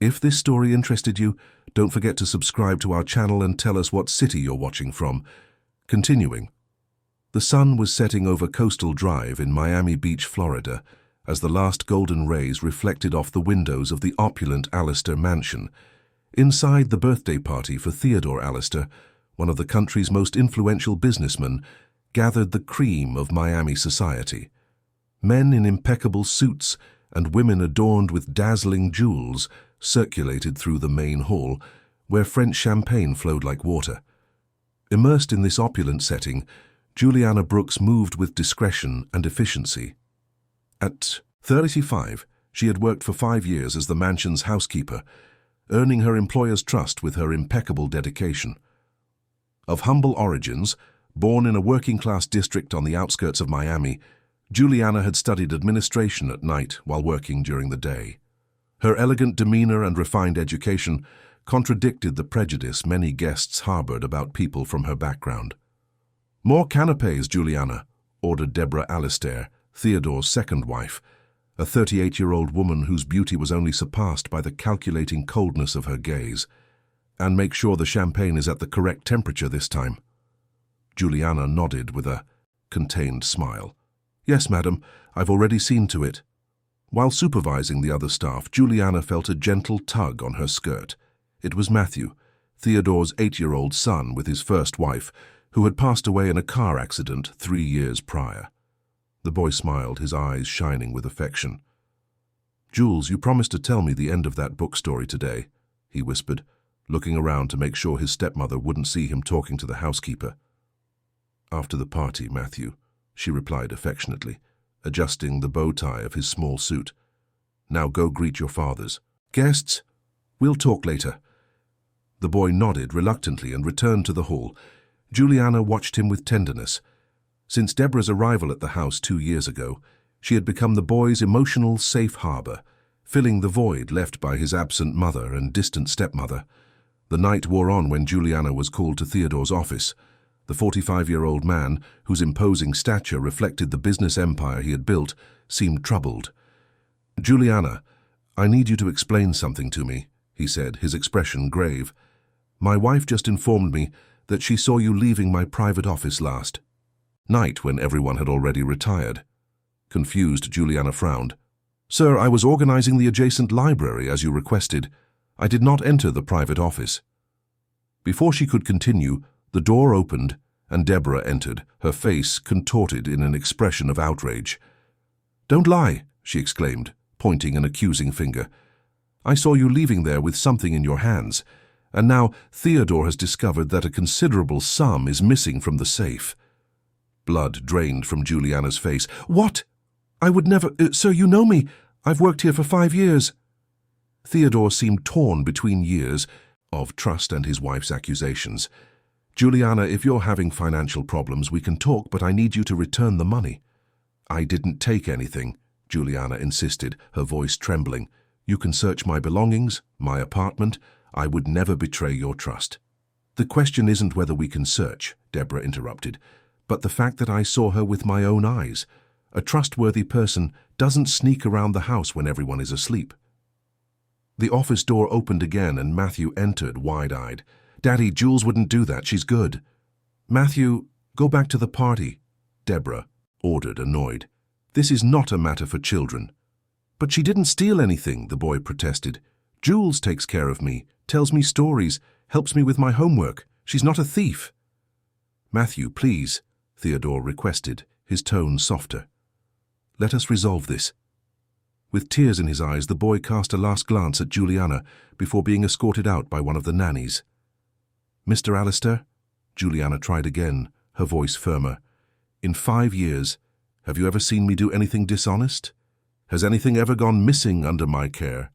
If this story interested you, don't forget to subscribe to our channel and tell us what city you're watching from. Continuing. The sun was setting over Coastal Drive in Miami Beach, Florida, as the last golden rays reflected off the windows of the opulent Allister mansion. Inside the birthday party for Theodore Allister, one of the country's most influential businessmen, gathered the cream of Miami society. Men in impeccable suits and women adorned with dazzling jewels circulated through the main hall, where French champagne flowed like water. Immersed in this opulent setting, Juliana Brooks moved with discretion and efficiency. At 35, she had worked for 5 years as the mansion's housekeeper, earning her employer's trust with her impeccable dedication. Of humble origins, born in a working-class district on the outskirts of Miami, Juliana had studied administration at night while working during the day. Her elegant demeanor and refined education contradicted the prejudice many guests harbored about people from her background. "More canapes, Juliana," ordered Deborah Allister, Theodore's second wife, a 38-year-old woman whose beauty was only surpassed by the calculating coldness of her gaze. "And make sure the champagne is at the correct temperature this time." Juliana nodded with a contained smile. "Yes, madam, I've already seen to it." While supervising the other staff, Juliana felt a gentle tug on her skirt. It was Matthew, Theodore's 8-year-old son with his first wife, who had passed away in a car accident 3 years prior. The boy smiled, his eyes shining with affection. "Jules, you promised to tell me the end of that book story today," he whispered, looking around to make sure his stepmother wouldn't see him talking to the housekeeper. "After the party, Matthew," she replied affectionately, adjusting the bow tie of his small suit. "Now go greet your fathers. Guests, we'll talk later." The boy nodded reluctantly and returned to the hall. Juliana watched him with tenderness. Since Deborah's arrival at the house 2 years ago, she had become the boy's emotional safe harbor, filling the void left by his absent mother and distant stepmother. The night wore on when Juliana was called to Theodore's office. The 45-year-old man, whose imposing stature reflected the business empire he had built, seemed troubled. "Juliana, I need you to explain something to me," he said, his expression grave. "My wife just informed me that she saw you leaving my private office last night when everyone had already retired." Confused, Juliana frowned. "Sir, I was organizing the adjacent library as you requested. I did not enter the private office." Before she could continue, the door opened and Deborah entered, her face contorted in an expression of outrage. "Don't lie," she exclaimed, pointing an accusing finger. "I saw you leaving there with something in your hands, and now Theodore has discovered that a considerable sum is missing from the safe." Blood drained from Juliana's face. "What? I would never— Sir, you know me. I've worked here for 5 years." Theodore seemed torn between years of trust and his wife's accusations. "Juliana, if you're having financial problems, we can talk, but I need you to return the money." "I didn't take anything," Juliana insisted, her voice trembling. "You can search my belongings, my apartment. I would never betray your trust." "The question isn't whether we can search," Deborah interrupted, "but the fact that I saw her with my own eyes. A trustworthy person doesn't sneak around the house when everyone is asleep." The office door opened again and Matthew entered wide-eyed. "Daddy, Jules wouldn't do that. She's good." "Matthew, go back to the party," Deborah ordered, annoyed. "This is not a matter for children." "But she didn't steal anything," the boy protested. "Jules takes care of me, tells me stories, helps me with my homework. She's not a thief." "Matthew, please," Theodore requested, his tone softer. "Let us resolve this." With tears in his eyes, the boy cast a last glance at Juliana before being escorted out by one of the nannies. "Mr. Allister," Juliana tried again, her voice firmer. "In 5 years, have you ever seen me do anything dishonest? Has anything ever gone missing under my care?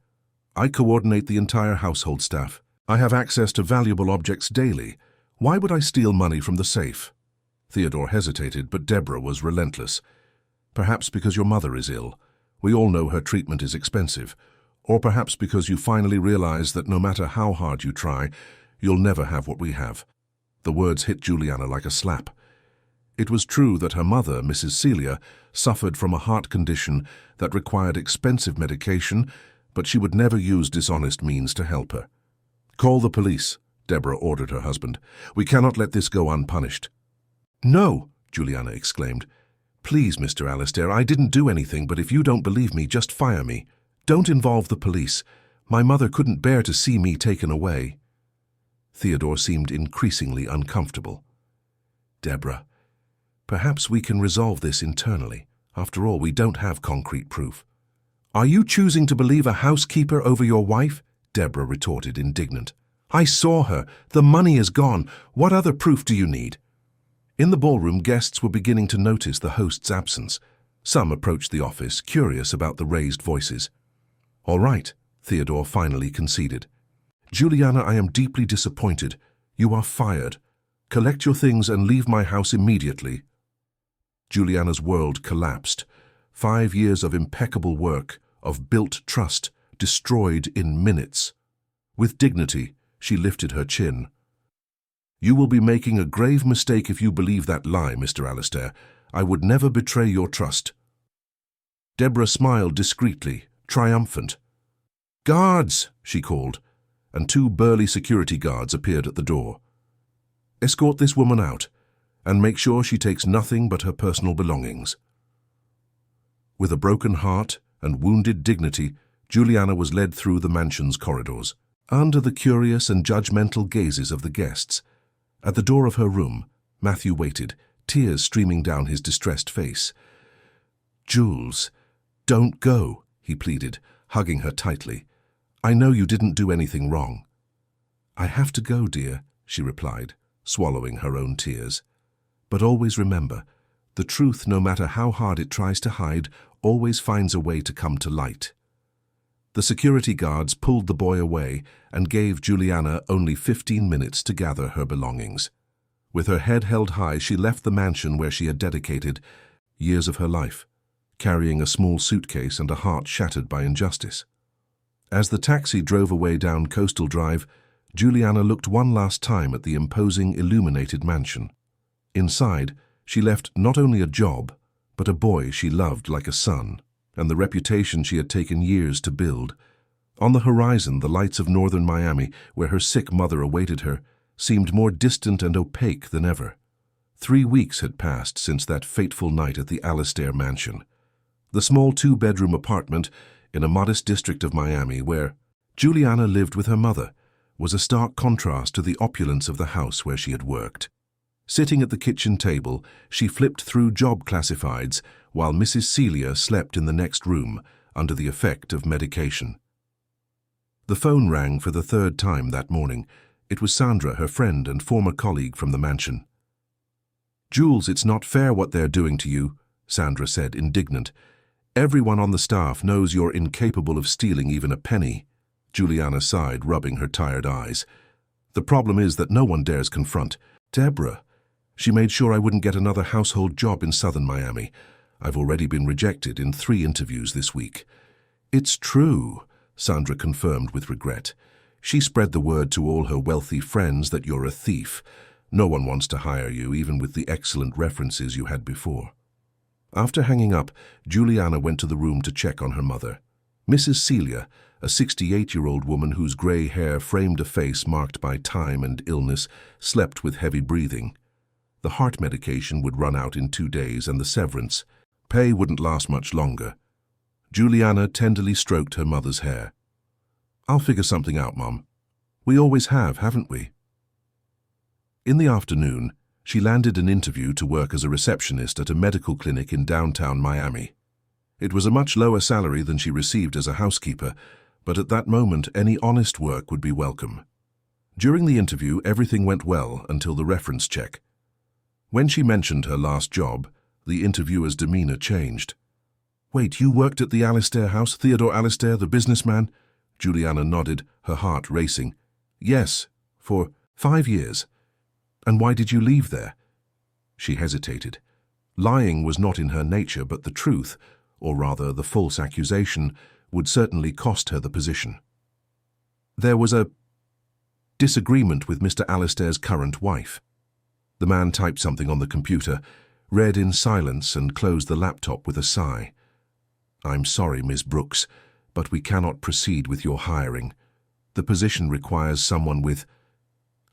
I coordinate the entire household staff. I have access to valuable objects daily. Why would I steal money from the safe?" Theodore hesitated, but Deborah was relentless. "Perhaps because your mother is ill. We all know her treatment is expensive. Or perhaps because you finally realize that no matter how hard you try, you'll never have what we have." The words hit Juliana like a slap. It was true that her mother, Mrs. Celia, suffered from a heart condition that required expensive medication, but she would never use dishonest means to help her. "Call the police," Deborah ordered her husband. "We cannot let this go unpunished." "No," Juliana exclaimed. "Please, Mr. Alistair, I didn't do anything, but if you don't believe me, just fire me. Don't involve the police. My mother couldn't bear to see me taken away." Theodore seemed increasingly uncomfortable. "Deborah, perhaps we can resolve this internally. After all, we don't have concrete proof." "Are you choosing to believe a housekeeper over your wife?" Deborah retorted, indignant. "I saw her. The money is gone. What other proof do you need?" In the ballroom, guests were beginning to notice the host's absence. Some approached the office, curious about the raised voices. "All right," Theodore finally conceded. "Juliana, I am deeply disappointed. You are fired. Collect your things and leave my house immediately." Juliana's world collapsed. 5 years of impeccable work, of built trust, destroyed in minutes. With dignity, she lifted her chin. "You will be making a grave mistake if you believe that lie, Mr. Alistair. I would never betray your trust." Deborah smiled discreetly, triumphant. "Guards!" she called, and 2 burly security guards appeared at the door. "Escort this woman out, and make sure she takes nothing but her personal belongings." With a broken heart and wounded dignity, Juliana was led through the mansion's corridors, under the curious and judgmental gazes of the guests. At the door of her room, Matthew waited, tears streaming down his distressed face. "Jules, don't go," he pleaded, hugging her tightly. "I know you didn't do anything wrong." "I have to go, dear," she replied, swallowing her own tears. "But always remember, the truth, no matter how hard it tries to hide, always finds a way to come to light." The security guards pulled the boy away and gave Juliana only 15 minutes to gather her belongings. With her head held high, she left the mansion where she had dedicated years of her life, carrying a small suitcase and a heart shattered by injustice. As the taxi drove away down Coastal Drive, Juliana looked one last time at the imposing, illuminated mansion. Inside, she left not only a job, but a boy she loved like a son, and the reputation she had taken years to build. On the horizon, the lights of northern Miami, where her sick mother awaited her, seemed more distant and opaque than ever. 3 weeks had passed since that fateful night at the Alistair mansion. The small 2-bedroom apartment in a modest district of Miami, where Juliana lived with her mother, was a stark contrast to the opulence of the house where she had worked. Sitting at the kitchen table, she flipped through job classifieds while Mrs. Celia slept in the next room under the effect of medication. The phone rang for the 3rd time that morning. It was Sandra, her friend and former colleague from the mansion. "Jules, it's not fair what they're doing to you," Sandra said, indignant. "Everyone on the staff knows you're incapable of stealing even a penny." Juliana sighed, rubbing her tired eyes. "The problem is that no one dares confront Deborah. She made sure I wouldn't get another household job in southern Miami. I've already been rejected in 3 interviews this week." "It's true," Sandra confirmed with regret. "She spread the word to all her wealthy friends that you're a thief. No one wants to hire you, even with the excellent references you had before." After hanging up, Juliana went to the room to check on her mother. Mrs. Celia, a 68-year-old woman whose grey hair framed a face marked by time and illness, slept with heavy breathing. The heart medication would run out in 2 days, and the severance pay wouldn't last much longer. Juliana tenderly stroked her mother's hair. "I'll figure something out, Mom. We always have, haven't we?" In the afternoon, she landed an interview to work as a receptionist at a medical clinic in downtown Miami. It was a much lower salary than she received as a housekeeper, but at that moment any honest work would be welcome. During the interview, everything went well until the reference check. When she mentioned her last job, the interviewer's demeanor changed. "Wait, you worked at the Alistair house, Theodore Alistair, the businessman?" Juliana nodded, her heart racing. "Yes, for 5 years. And why did you leave there?" She hesitated. Lying was not in her nature, but the truth, or rather the false accusation, would certainly cost her the position. "There was a disagreement with Mr. Alistair's current wife." The man typed something on the computer, read in silence, and closed the laptop with a sigh. "I'm sorry, Miss Brooks, but we cannot proceed with your hiring. The position requires someone with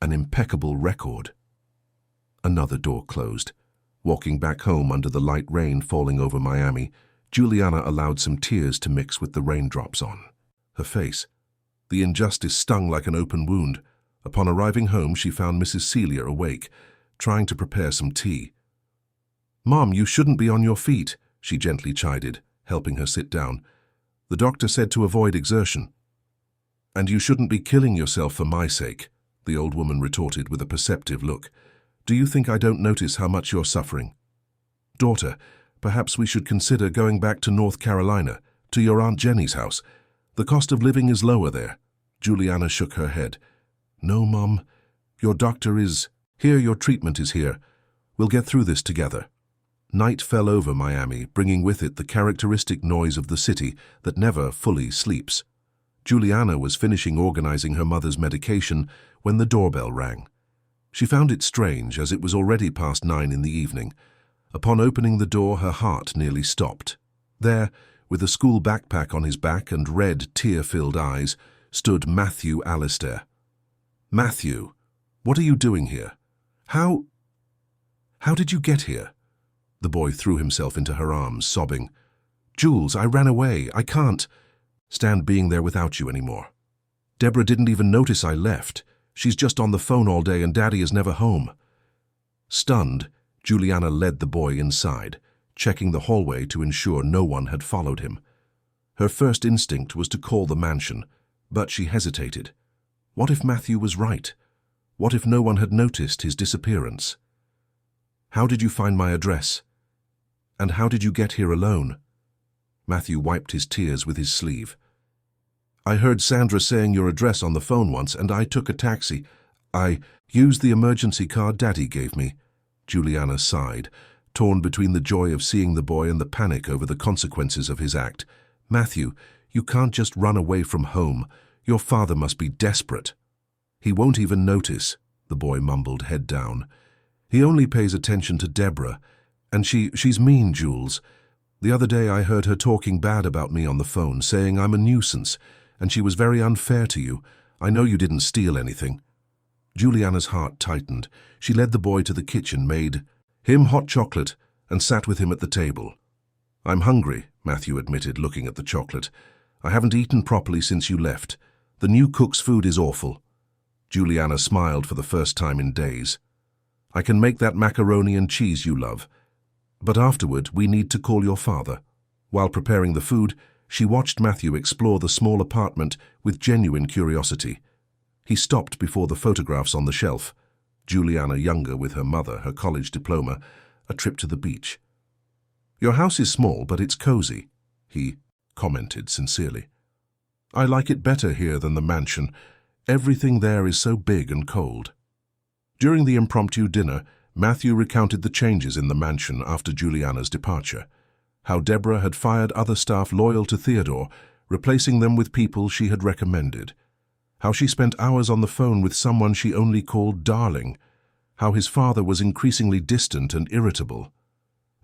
an impeccable record." Another door closed. Walking back home under the light rain falling over Miami, Juliana allowed some tears to mix with the raindrops on her face. The injustice stung like an open wound. Upon arriving home, she found Mrs. Celia awake, trying to prepare some tea. "Mom, you shouldn't be on your feet," she gently chided, helping her sit down. "The doctor said to avoid exertion." "And you shouldn't be killing yourself for my sake," the old woman retorted with a perceptive look. "Do you think I don't notice how much you're suffering? Daughter, perhaps we should consider going back to North Carolina, to your Aunt Jenny's house. The cost of living is lower there." Juliana shook her head. "No, Mom. Your doctor is here. Your treatment is here. We'll get through this together." Night fell over Miami, bringing with it the characteristic noise of the city that never fully sleeps. Juliana was finishing organizing her mother's medication when the doorbell rang. She found it strange, as it was already past 9 in the evening. Upon opening the door, her heart nearly stopped. There, with a school backpack on his back and red, tear-filled eyes, stood Matthew Alistair. "Matthew, what are you doing here? How did you get here?" The boy threw himself into her arms, sobbing. "Jules, I ran away. I can't stand being there without you anymore. Deborah didn't even notice I left. She's just on the phone all day and Daddy is never home." Stunned, Juliana led the boy inside, checking the hallway to ensure no one had followed him. Her first instinct was to call the mansion, but she hesitated. What if Matthew was right? What if no one had noticed his disappearance? "How did you find my address? And how did you get here alone?" Matthew wiped his tears with his sleeve. "I heard Sandra saying your address on the phone once, and I took a taxi. I used the emergency card Daddy gave me." Juliana sighed, torn between the joy of seeing the boy and the panic over the consequences of his act. "Matthew, you can't just run away from home. Your father must be desperate." "He won't even notice," the boy mumbled, head down. "He only pays attention to Deborah, and she's mean, Jules. The other day I heard her talking bad about me on the phone, saying I'm a nuisance, and she was very unfair to you. I know you didn't steal anything." Juliana's heart tightened. She led the boy to the kitchen, made him hot chocolate, and sat with him at the table. "I'm hungry," Matthew admitted, looking at the chocolate. "I haven't eaten properly since you left. The new cook's food is awful." Juliana smiled for the first time in days. "I can make that macaroni and cheese you love. But afterward, we need to call your father." While preparing the food, she watched Matthew explore the small apartment with genuine curiosity. He stopped before the photographs on the shelf. Juliana younger with her mother, her college diploma, a trip to the beach. "Your house is small, but it's cozy," he commented sincerely. "I like it better here than the mansion. Everything there is so big and cold." During the impromptu dinner, Matthew recounted the changes in the mansion after Juliana's departure. How Deborah had fired other staff loyal to Theodore, replacing them with people she had recommended. How she spent hours on the phone with someone she only called darling. How his father was increasingly distant and irritable.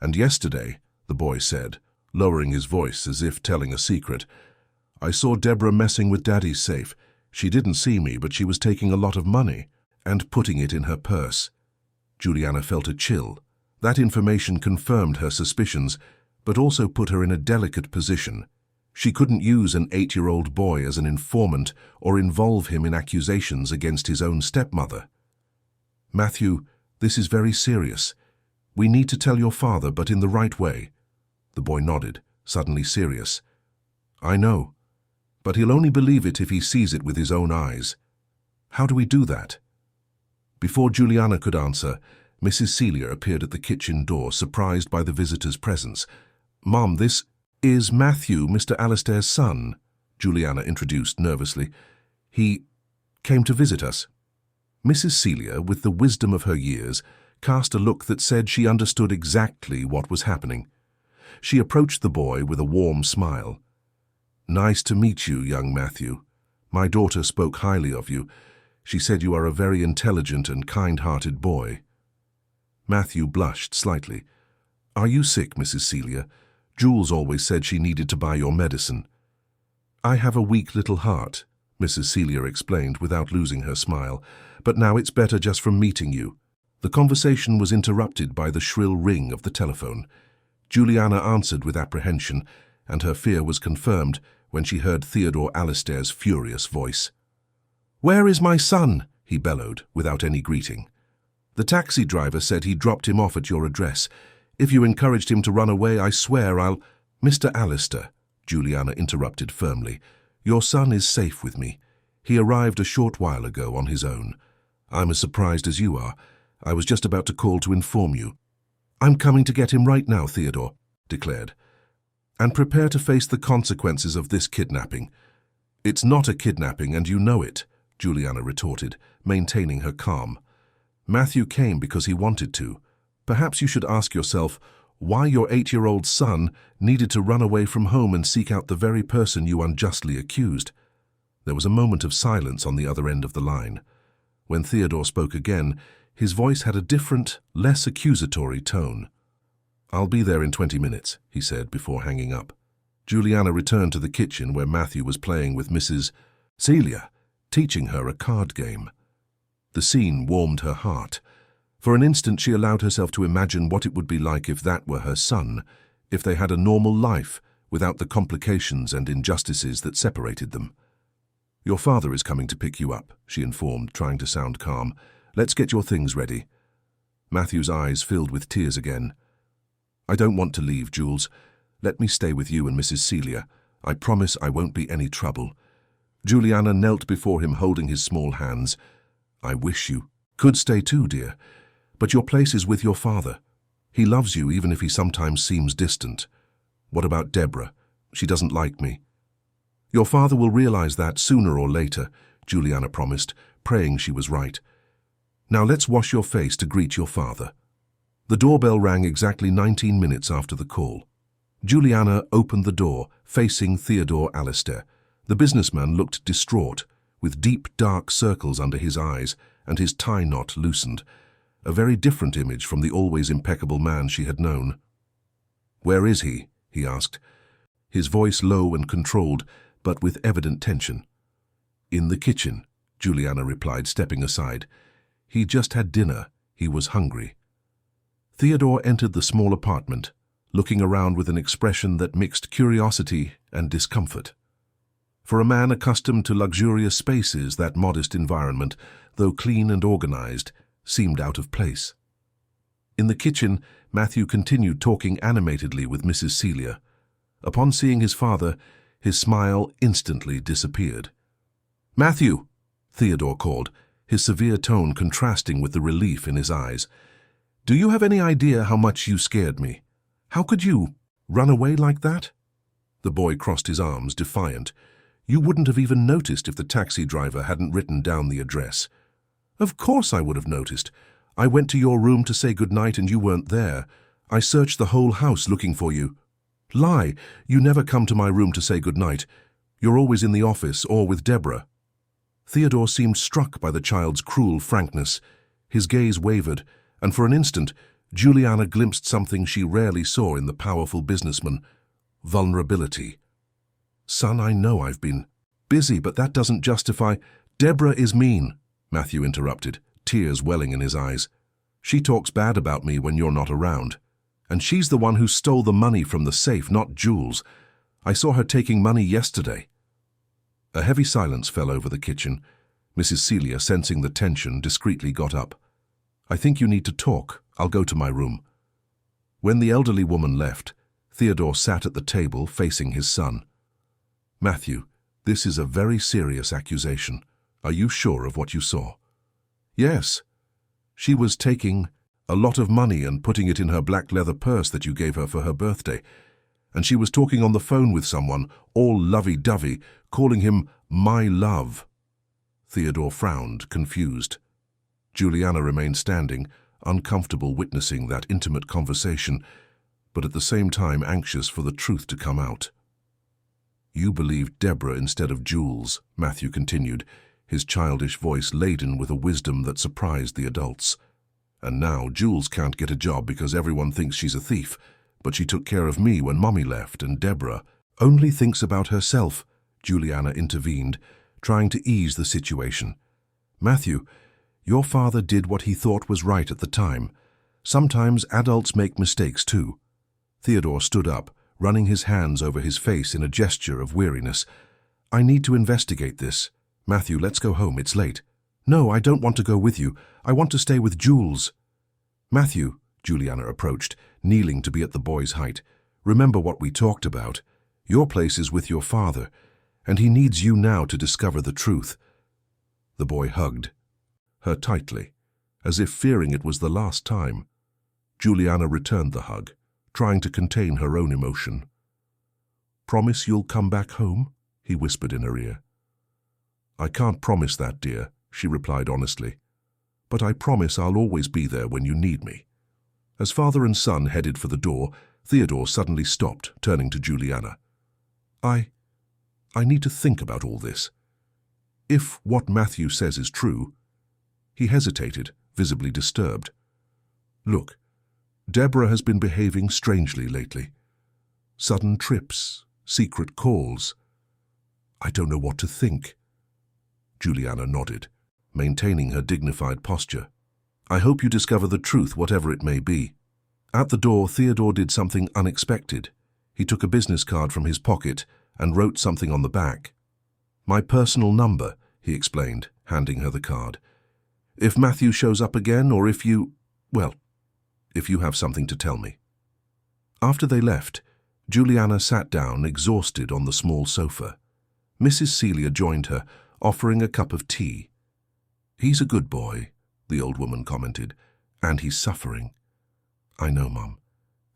"And yesterday," the boy said, lowering his voice as if telling a secret, "I saw Deborah messing with Daddy's safe. She didn't see me, but she was taking a lot of money and putting it in her purse." Juliana felt a chill. That information confirmed her suspicions, but also put her in a delicate position. She couldn't use an 8-year-old boy as an informant or involve him in accusations against his own stepmother. "Matthew, this is very serious. We need to tell your father, but in the right way." The boy nodded, suddenly serious. "I know, but he'll only believe it if he sees it with his own eyes. How do we do that?" Before Juliana could answer, Mrs. Celia appeared at the kitchen door, surprised by the visitor's presence. "Mom, this is Matthew, Mr. Alistair's son," Juliana introduced nervously. "He came to visit us." Mrs. Celia, with the wisdom of her years, cast a look that said she understood exactly what was happening. She approached the boy with a warm smile. "Nice to meet you, young Matthew. My daughter spoke highly of you. She said you are a very intelligent and kind-hearted boy." Matthew blushed slightly. "Are you sick, Mrs. Celia? Jules always said she needed to buy your medicine." I have a weak little heart, Mrs. Celia explained without losing her smile, but now it's better just from meeting you. The conversation was interrupted by the shrill ring of the telephone. Juliana answered with apprehension, and her fear was confirmed when she heard Theodore Alistair's furious voice. "Where is my son?" he bellowed, without any greeting. "The taxi driver said he dropped him off at your address. If you encouraged him to run away, I swear I'll—" "Mr. Alistair," Juliana interrupted firmly, "your son is safe with me. He arrived a short while ago on his own. I'm as surprised as you are. I was just about to call to inform you." "I'm coming to get him right now," Theodore declared. "And prepare to face the consequences of this kidnapping." "It's not a kidnapping, and you know it," Juliana retorted, maintaining her calm. "Matthew came because he wanted to. Perhaps you should ask yourself why your 8-year-old son needed to run away from home and seek out the very person you unjustly accused." There was a moment of silence on the other end of the line. When Theodore spoke again, his voice had a different, less accusatory tone. "I'll be there in 20 minutes, he said before hanging up. Juliana returned to the kitchen where Matthew was playing with Mrs. Celia, teaching her a card game. The scene warmed her heart. For an instant she allowed herself to imagine what it would be like if that were her son, if they had a normal life without the complications and injustices that separated them. "Your father is coming to pick you up," she informed, trying to sound calm. "Let's get your things ready." Matthew's eyes filled with tears again. "I don't want to leave, Jules. Let me stay with you and Mrs. Celia. I promise I won't be any trouble." Juliana knelt before him, holding his small hands. "I wish you could stay too, dear. But your place is with your father. He loves you even if he sometimes seems distant. What about Deborah? She doesn't like me." "Your father will realize that sooner or later," Juliana promised, praying she was right. "Now let's wash your face to greet your father." The doorbell rang exactly 19 minutes after the call. Juliana opened the door, facing Theodore Alistair. The businessman looked distraught, with deep, dark circles under his eyes and his tie knot loosened. A very different image from the always impeccable man she had known. "Where is he?" he asked, his voice low and controlled, but with evident tension. "In the kitchen," Juliana replied, stepping aside. "He just had dinner. He was hungry." Theodore entered the small apartment, looking around with an expression that mixed curiosity and discomfort. For a man accustomed to luxurious spaces, that modest environment, though clean and organized, seemed out of place. In the kitchen, Matthew continued talking animatedly with Mrs. Celia. Upon seeing his father, his smile instantly disappeared. "Matthew!" Theodore called, his severe tone contrasting with the relief in his eyes. "Do you have any idea how much you scared me? How could you run away like that?" The boy crossed his arms, defiant. "You wouldn't have even noticed if the taxi driver hadn't written down the address." "Of course I would have noticed. I went to your room to say goodnight and you weren't there. I searched the whole house looking for you." "Lie! You never come to my room to say goodnight. You're always in the office or with Deborah." Theodore seemed struck by the child's cruel frankness. His gaze wavered, and for an instant, Juliana glimpsed something she rarely saw in the powerful businessman: vulnerability. "Son, I know I've been busy, but that doesn't justify—" "Deborah is mean," Matthew interrupted, tears welling in his eyes. "She talks bad about me when you're not around. And she's the one who stole the money from the safe, not Jules. I saw her taking money yesterday." A heavy silence fell over the kitchen. Mrs. Celia, sensing the tension, discreetly got up. "I think you need to talk. I'll go to my room." When the elderly woman left, Theodore sat at the table facing his son. "Matthew, this is a very serious accusation. Are you sure of what you saw?" "Yes. She was taking a lot of money and putting it in her black leather purse that you gave her for her birthday. And she was talking on the phone with someone, all lovey-dovey, calling him my love." Theodore frowned, confused. Juliana remained standing, uncomfortable witnessing that intimate conversation, but at the same time anxious for the truth to come out. "You believed Deborah instead of Jules," Matthew continued, his childish voice laden with a wisdom that surprised the adults. "And now Jules can't get a job because everyone thinks she's a thief, but she took care of me when Mommy left, and Deborah only thinks about herself. Juliana intervened, trying to ease the situation. Matthew, your father did what he thought was right at the time. Sometimes adults make mistakes too. Theodore stood up, running his hands over his face in a gesture of weariness. I need to investigate this. Matthew, let's go home, it's late. No, I don't want to go with you. I want to stay with Jules. Matthew, Juliana approached, kneeling to be at the boy's height. Remember what we talked about. Your place is with your father, and he needs you now to discover the truth. The boy hugged her tightly, as if fearing it was the last time. Juliana returned the hug, trying to contain her own emotion. Promise you'll come back home? He whispered in her ear. I can't promise that, dear, she replied honestly. But I promise I'll always be there when you need me. As father and son headed for the door, Theodore suddenly stopped, turning to Juliana. I need to think about all this. If what Matthew says is true. He hesitated, visibly disturbed. Look, Deborah has been behaving strangely lately. Sudden trips, secret calls. I don't know what to think. Juliana nodded, maintaining her dignified posture. I hope you discover the truth, whatever it may be. At the door, Theodore did something unexpected. He took a business card from his pocket and wrote something on the back. My personal number, he explained, handing her the card. If Matthew shows up again, or if you have something to tell me. After they left, Juliana sat down, exhausted, on the small sofa. Mrs. Celia joined her, offering a cup of tea. He's a good boy, the old woman commented, and he's suffering. I know, Mum,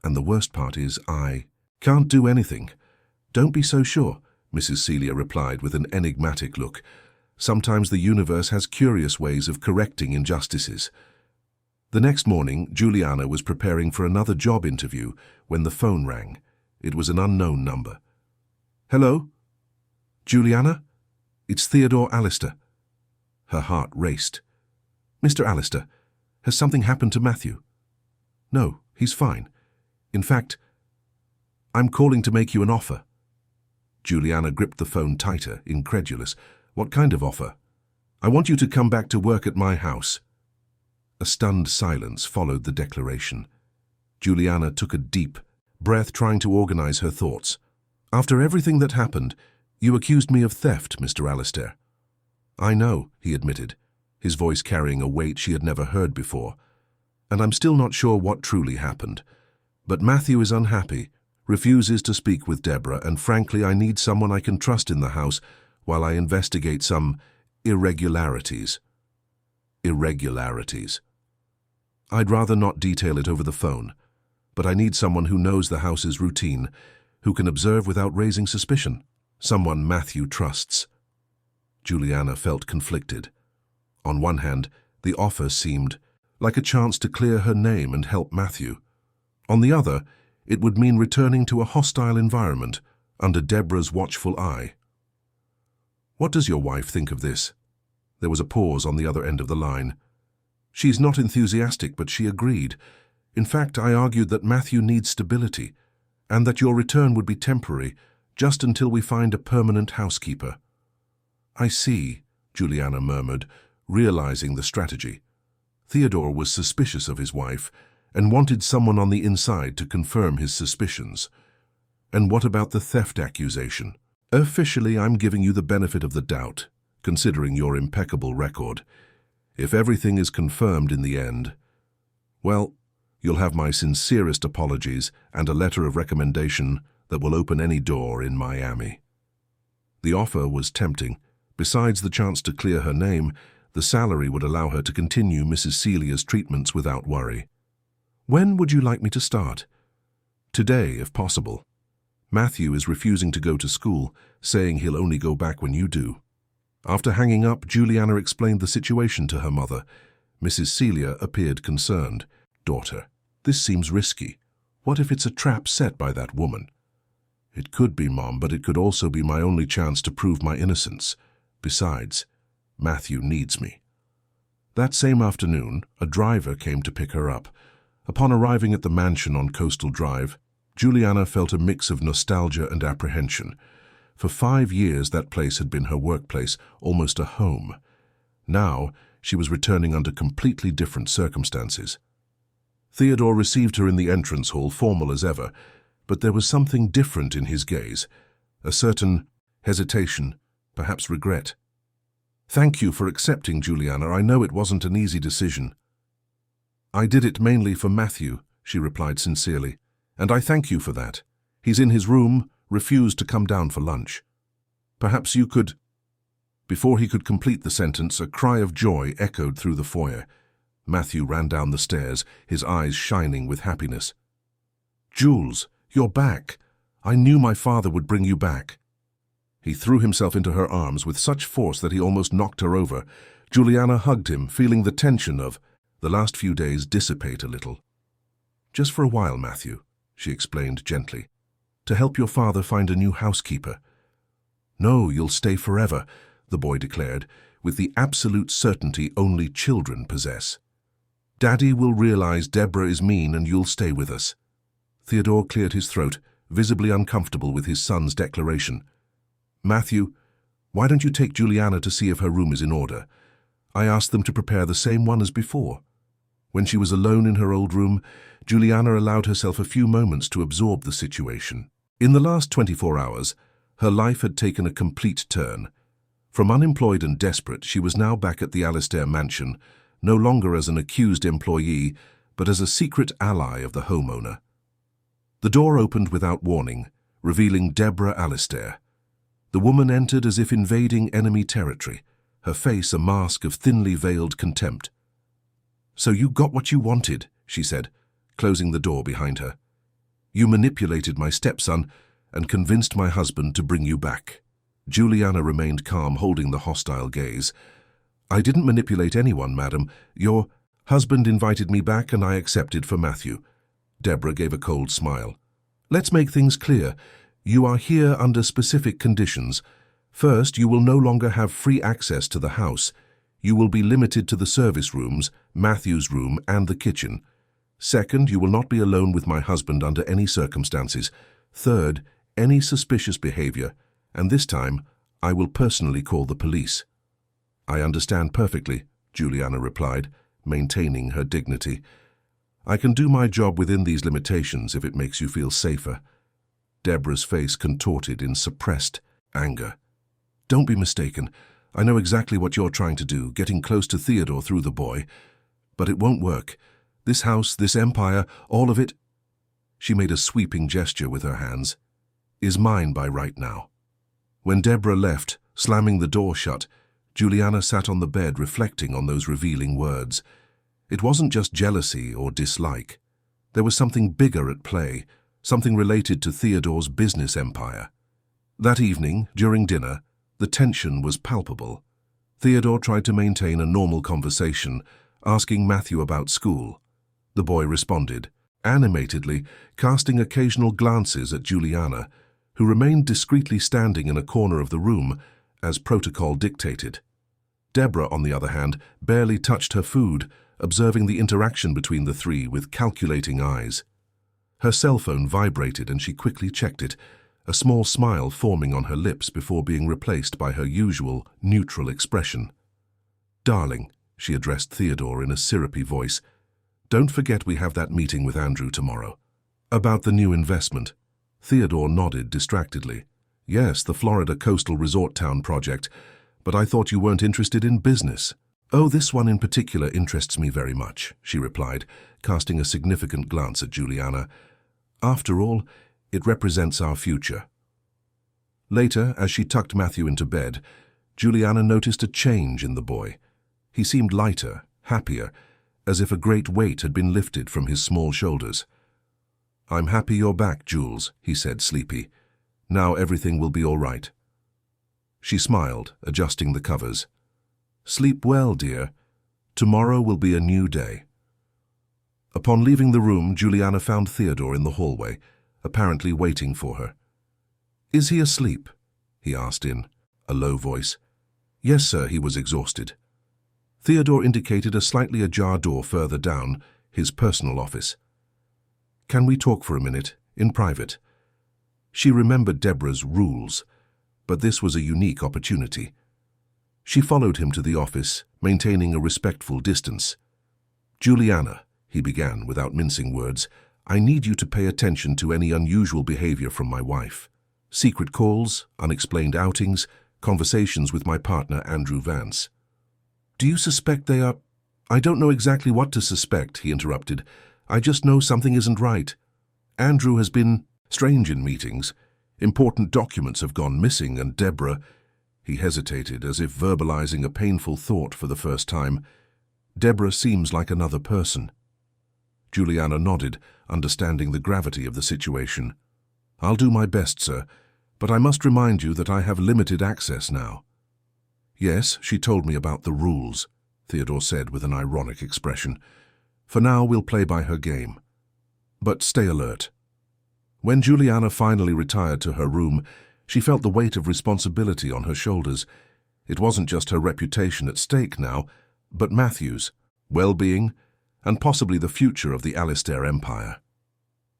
and the worst part is I can't do anything. Don't be so sure, Mrs. Celia replied with an enigmatic look. Sometimes the universe has curious ways of correcting injustices. The next morning, Juliana was preparing for another job interview when the phone rang. It was an unknown number. Hello? Juliana? It's Theodore Alistair. Her heart raced. Mr. Alistair, has something happened to Matthew? No, he's fine. In fact, I'm calling to make you an offer. Juliana gripped the phone tighter, incredulous. What kind of offer? I want you to come back to work at my house. A stunned silence followed the declaration. Juliana took a deep breath, trying to organize her thoughts. After everything that happened, you accused me of theft, Mr. Alistair. I know, he admitted, his voice carrying a weight she had never heard before. And I'm still not sure what truly happened. But Matthew is unhappy, refuses to speak with Deborah, and frankly I need someone I can trust in the house while I investigate some irregularities. Irregularities. I'd rather not detail it over the phone, but I need someone who knows the house's routine, who can observe without raising suspicion, someone Matthew trusts. Juliana felt conflicted. On one hand, the offer seemed like a chance to clear her name and help Matthew. On the other, it would mean returning to a hostile environment under Deborah's watchful eye. What does your wife think of this? There was a pause on the other end of the line. She's not enthusiastic, but she agreed. In fact, I argued that Matthew needs stability, and that your return would be temporary, just until we find a permanent housekeeper. I see, Juliana murmured, realizing the strategy. Theodore was suspicious of his wife, and wanted someone on the inside to confirm his suspicions. And what about the theft accusation? Officially, I'm giving you the benefit of the doubt, considering your impeccable record. If everything is confirmed in the end, well, you'll have my sincerest apologies and a letter of recommendation that will open any door in Miami. The offer was tempting. Besides the chance to clear her name, the salary would allow her to continue Mrs. Celia's treatments without worry. When would you like me to start? Today, if possible. Matthew is refusing to go to school, saying he'll only go back when you do. After hanging up, Juliana explained the situation to her mother. Mrs. Celia appeared concerned. Daughter, this seems risky. What if it's a trap set by that woman? It could be, Mom, but it could also be my only chance to prove my innocence. Besides, Matthew needs me. That same afternoon, a driver came to pick her up. Upon arriving at the mansion on Coastal Drive, Juliana felt a mix of nostalgia and apprehension. For 5 years that place had been her workplace, almost a home. Now she was returning under completely different circumstances. Theodore received her in the entrance hall, formal as ever, but there was something different in his gaze, a certain hesitation, perhaps regret. "Thank you for accepting, Juliana. I know it wasn't an easy decision." "I did it mainly for Matthew," she replied sincerely, "and I thank you for that. He's in his room, refused to come down for lunch. Perhaps you could—" Before he could complete the sentence, a cry of joy echoed through the foyer. Matthew ran down the stairs, his eyes shining with happiness. "Jules, you're back. I knew my father would bring you back." He threw himself into her arms with such force that he almost knocked her over. Juliana hugged him, feeling the tension of the last few days dissipate a little. "Just for a while, Matthew," she explained gently, "to help your father find a new housekeeper." "No, you'll stay forever," the boy declared, with the absolute certainty only children possess. "Daddy will realize Deborah is mean and you'll stay with us." Theodore cleared his throat, visibly uncomfortable with his son's declaration. "Matthew, why don't you take Juliana to see if her room is in order? I asked them to prepare the same one as before." When she was alone in her old room, Juliana allowed herself a few moments to absorb the situation. In the last 24 hours, her life had taken a complete turn. From unemployed and desperate, she was now back at the Alistair mansion, no longer as an accused employee, but as a secret ally of the homeowner. The door opened without warning, revealing Deborah Alistair. The woman entered as if invading enemy territory, her face a mask of thinly veiled contempt. "So you got what you wanted," she said, closing the door behind her. "You manipulated my stepson and convinced my husband to bring you back." Juliana remained calm, holding the hostile gaze. "I didn't manipulate anyone, madam. Your husband invited me back and I accepted for Matthew." Deborah gave a cold smile. "Let's make things clear. You are here under specific conditions. First, you will no longer have free access to the house. You will be limited to the service rooms, Matthew's room, and the kitchen. Second, you will not be alone with my husband under any circumstances. Third, any suspicious behavior, and this time, I will personally call the police." "I understand perfectly," Juliana replied, maintaining her dignity. "I can do my job within these limitations if it makes you feel safer." Deborah's face contorted in suppressed anger. "Don't be mistaken. I know exactly what you're trying to do, getting close to Theodore through the boy. But it won't work. This house, this empire, all of it," she made a sweeping gesture with her hands, "is mine by right now." When Deborah left, slamming the door shut, Juliana sat on the bed reflecting on those revealing words. It wasn't just jealousy or dislike. There was something bigger at play, something related to Theodore's business empire. That evening, during dinner, the tension was palpable. Theodore tried to maintain a normal conversation, asking Matthew about school. The boy responded, animatedly, casting occasional glances at Juliana, who remained discreetly standing in a corner of the room, as protocol dictated. Deborah, on the other hand, barely touched her food, observing the interaction between the three with calculating eyes. Her cell phone vibrated and she quickly checked it, a small smile forming on her lips before being replaced by her usual neutral expression. "Darling," she addressed Theodore in a syrupy voice, "don't forget we have that meeting with Andrew tomorrow." "About the new investment?" Theodore nodded distractedly. "Yes, the Florida coastal resort town project, but I thought you weren't interested in business." "Oh, this one in particular interests me very much," she replied, casting a significant glance at Juliana. "After all, it represents our future." Later, as she tucked Matthew into bed, Juliana noticed a change in the boy. He seemed lighter, happier, as if a great weight had been lifted from his small shoulders. "I'm happy you're back, Jules," he said, sleepy. "Now everything will be all right." She smiled, adjusting the covers. "Sleep well, dear. Tomorrow will be a new day." Upon leaving the room, Juliana found Theodore in the hallway, apparently waiting for her. "Is he asleep?" he asked in a low voice. "Yes, sir," he was exhausted. Theodore indicated a slightly ajar door further down, his personal office. "Can we talk for a minute, in private?" She remembered Deborah's rules. but this was a unique opportunity. She followed him to the office, maintaining a respectful distance. "Juliana," he began without mincing words, "I need you to pay attention to any unusual behavior from my wife. Secret calls, unexplained outings, conversations with my partner Andrew Vance." "Do you suspect they are—" "I don't know exactly what to suspect," he interrupted. "I just know something isn't right. Andrew has been strange in meetings. Important documents have gone missing, and Deborah—" He hesitated, as if verbalizing a painful thought for the first time. "Deborah seems like another person." Juliana nodded, understanding the gravity of the situation. "I'll do my best, sir, but I must remind you that I have limited access now." "Yes, she told me about the rules," Theodore said with an ironic expression. "For now, we'll play by her game. But stay alert." When Juliana finally retired to her room, she felt the weight of responsibility on her shoulders. It wasn't just her reputation at stake now, but Matthew's well-being and possibly the future of the Alistair empire.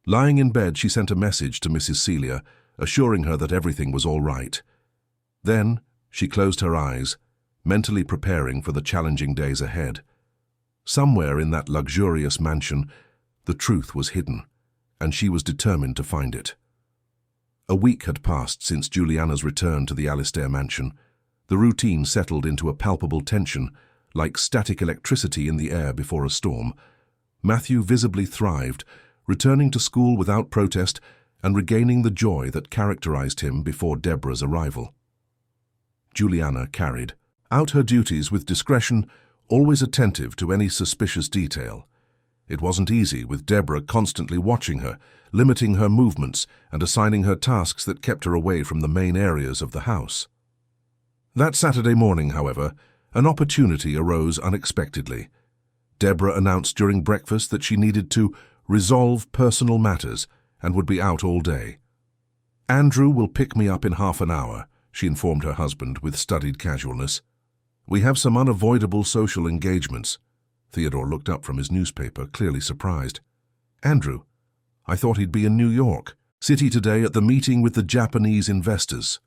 Lying in bed, she sent a message to Mrs. Celia, assuring her that everything was all right. Then she closed her eyes, mentally preparing for the challenging days ahead. Somewhere in that luxurious mansion, the truth was hidden, and she was determined to find it. A week had passed since Juliana's return to the Alistair mansion. The routine settled into a palpable tension, like static electricity in the air before a storm. Matthew visibly thrived, returning to school without protest and regaining the joy that characterized him before Deborah's arrival. Juliana carried out her duties with discretion, always attentive to any suspicious detail. It wasn't easy, with Deborah constantly watching her, limiting her movements and assigning her tasks that kept her away from the main areas of the house. That Saturday morning, however, an opportunity arose unexpectedly. Deborah announced during breakfast that she needed to resolve personal matters and would be out all day. "Andrew will pick me up in half an hour," she informed her husband with studied casualness. "We have some unavoidable social engagements." Theodore looked up from his newspaper, clearly surprised. "Andrew? I thought he'd be in New York City today at the meeting with the Japanese investors."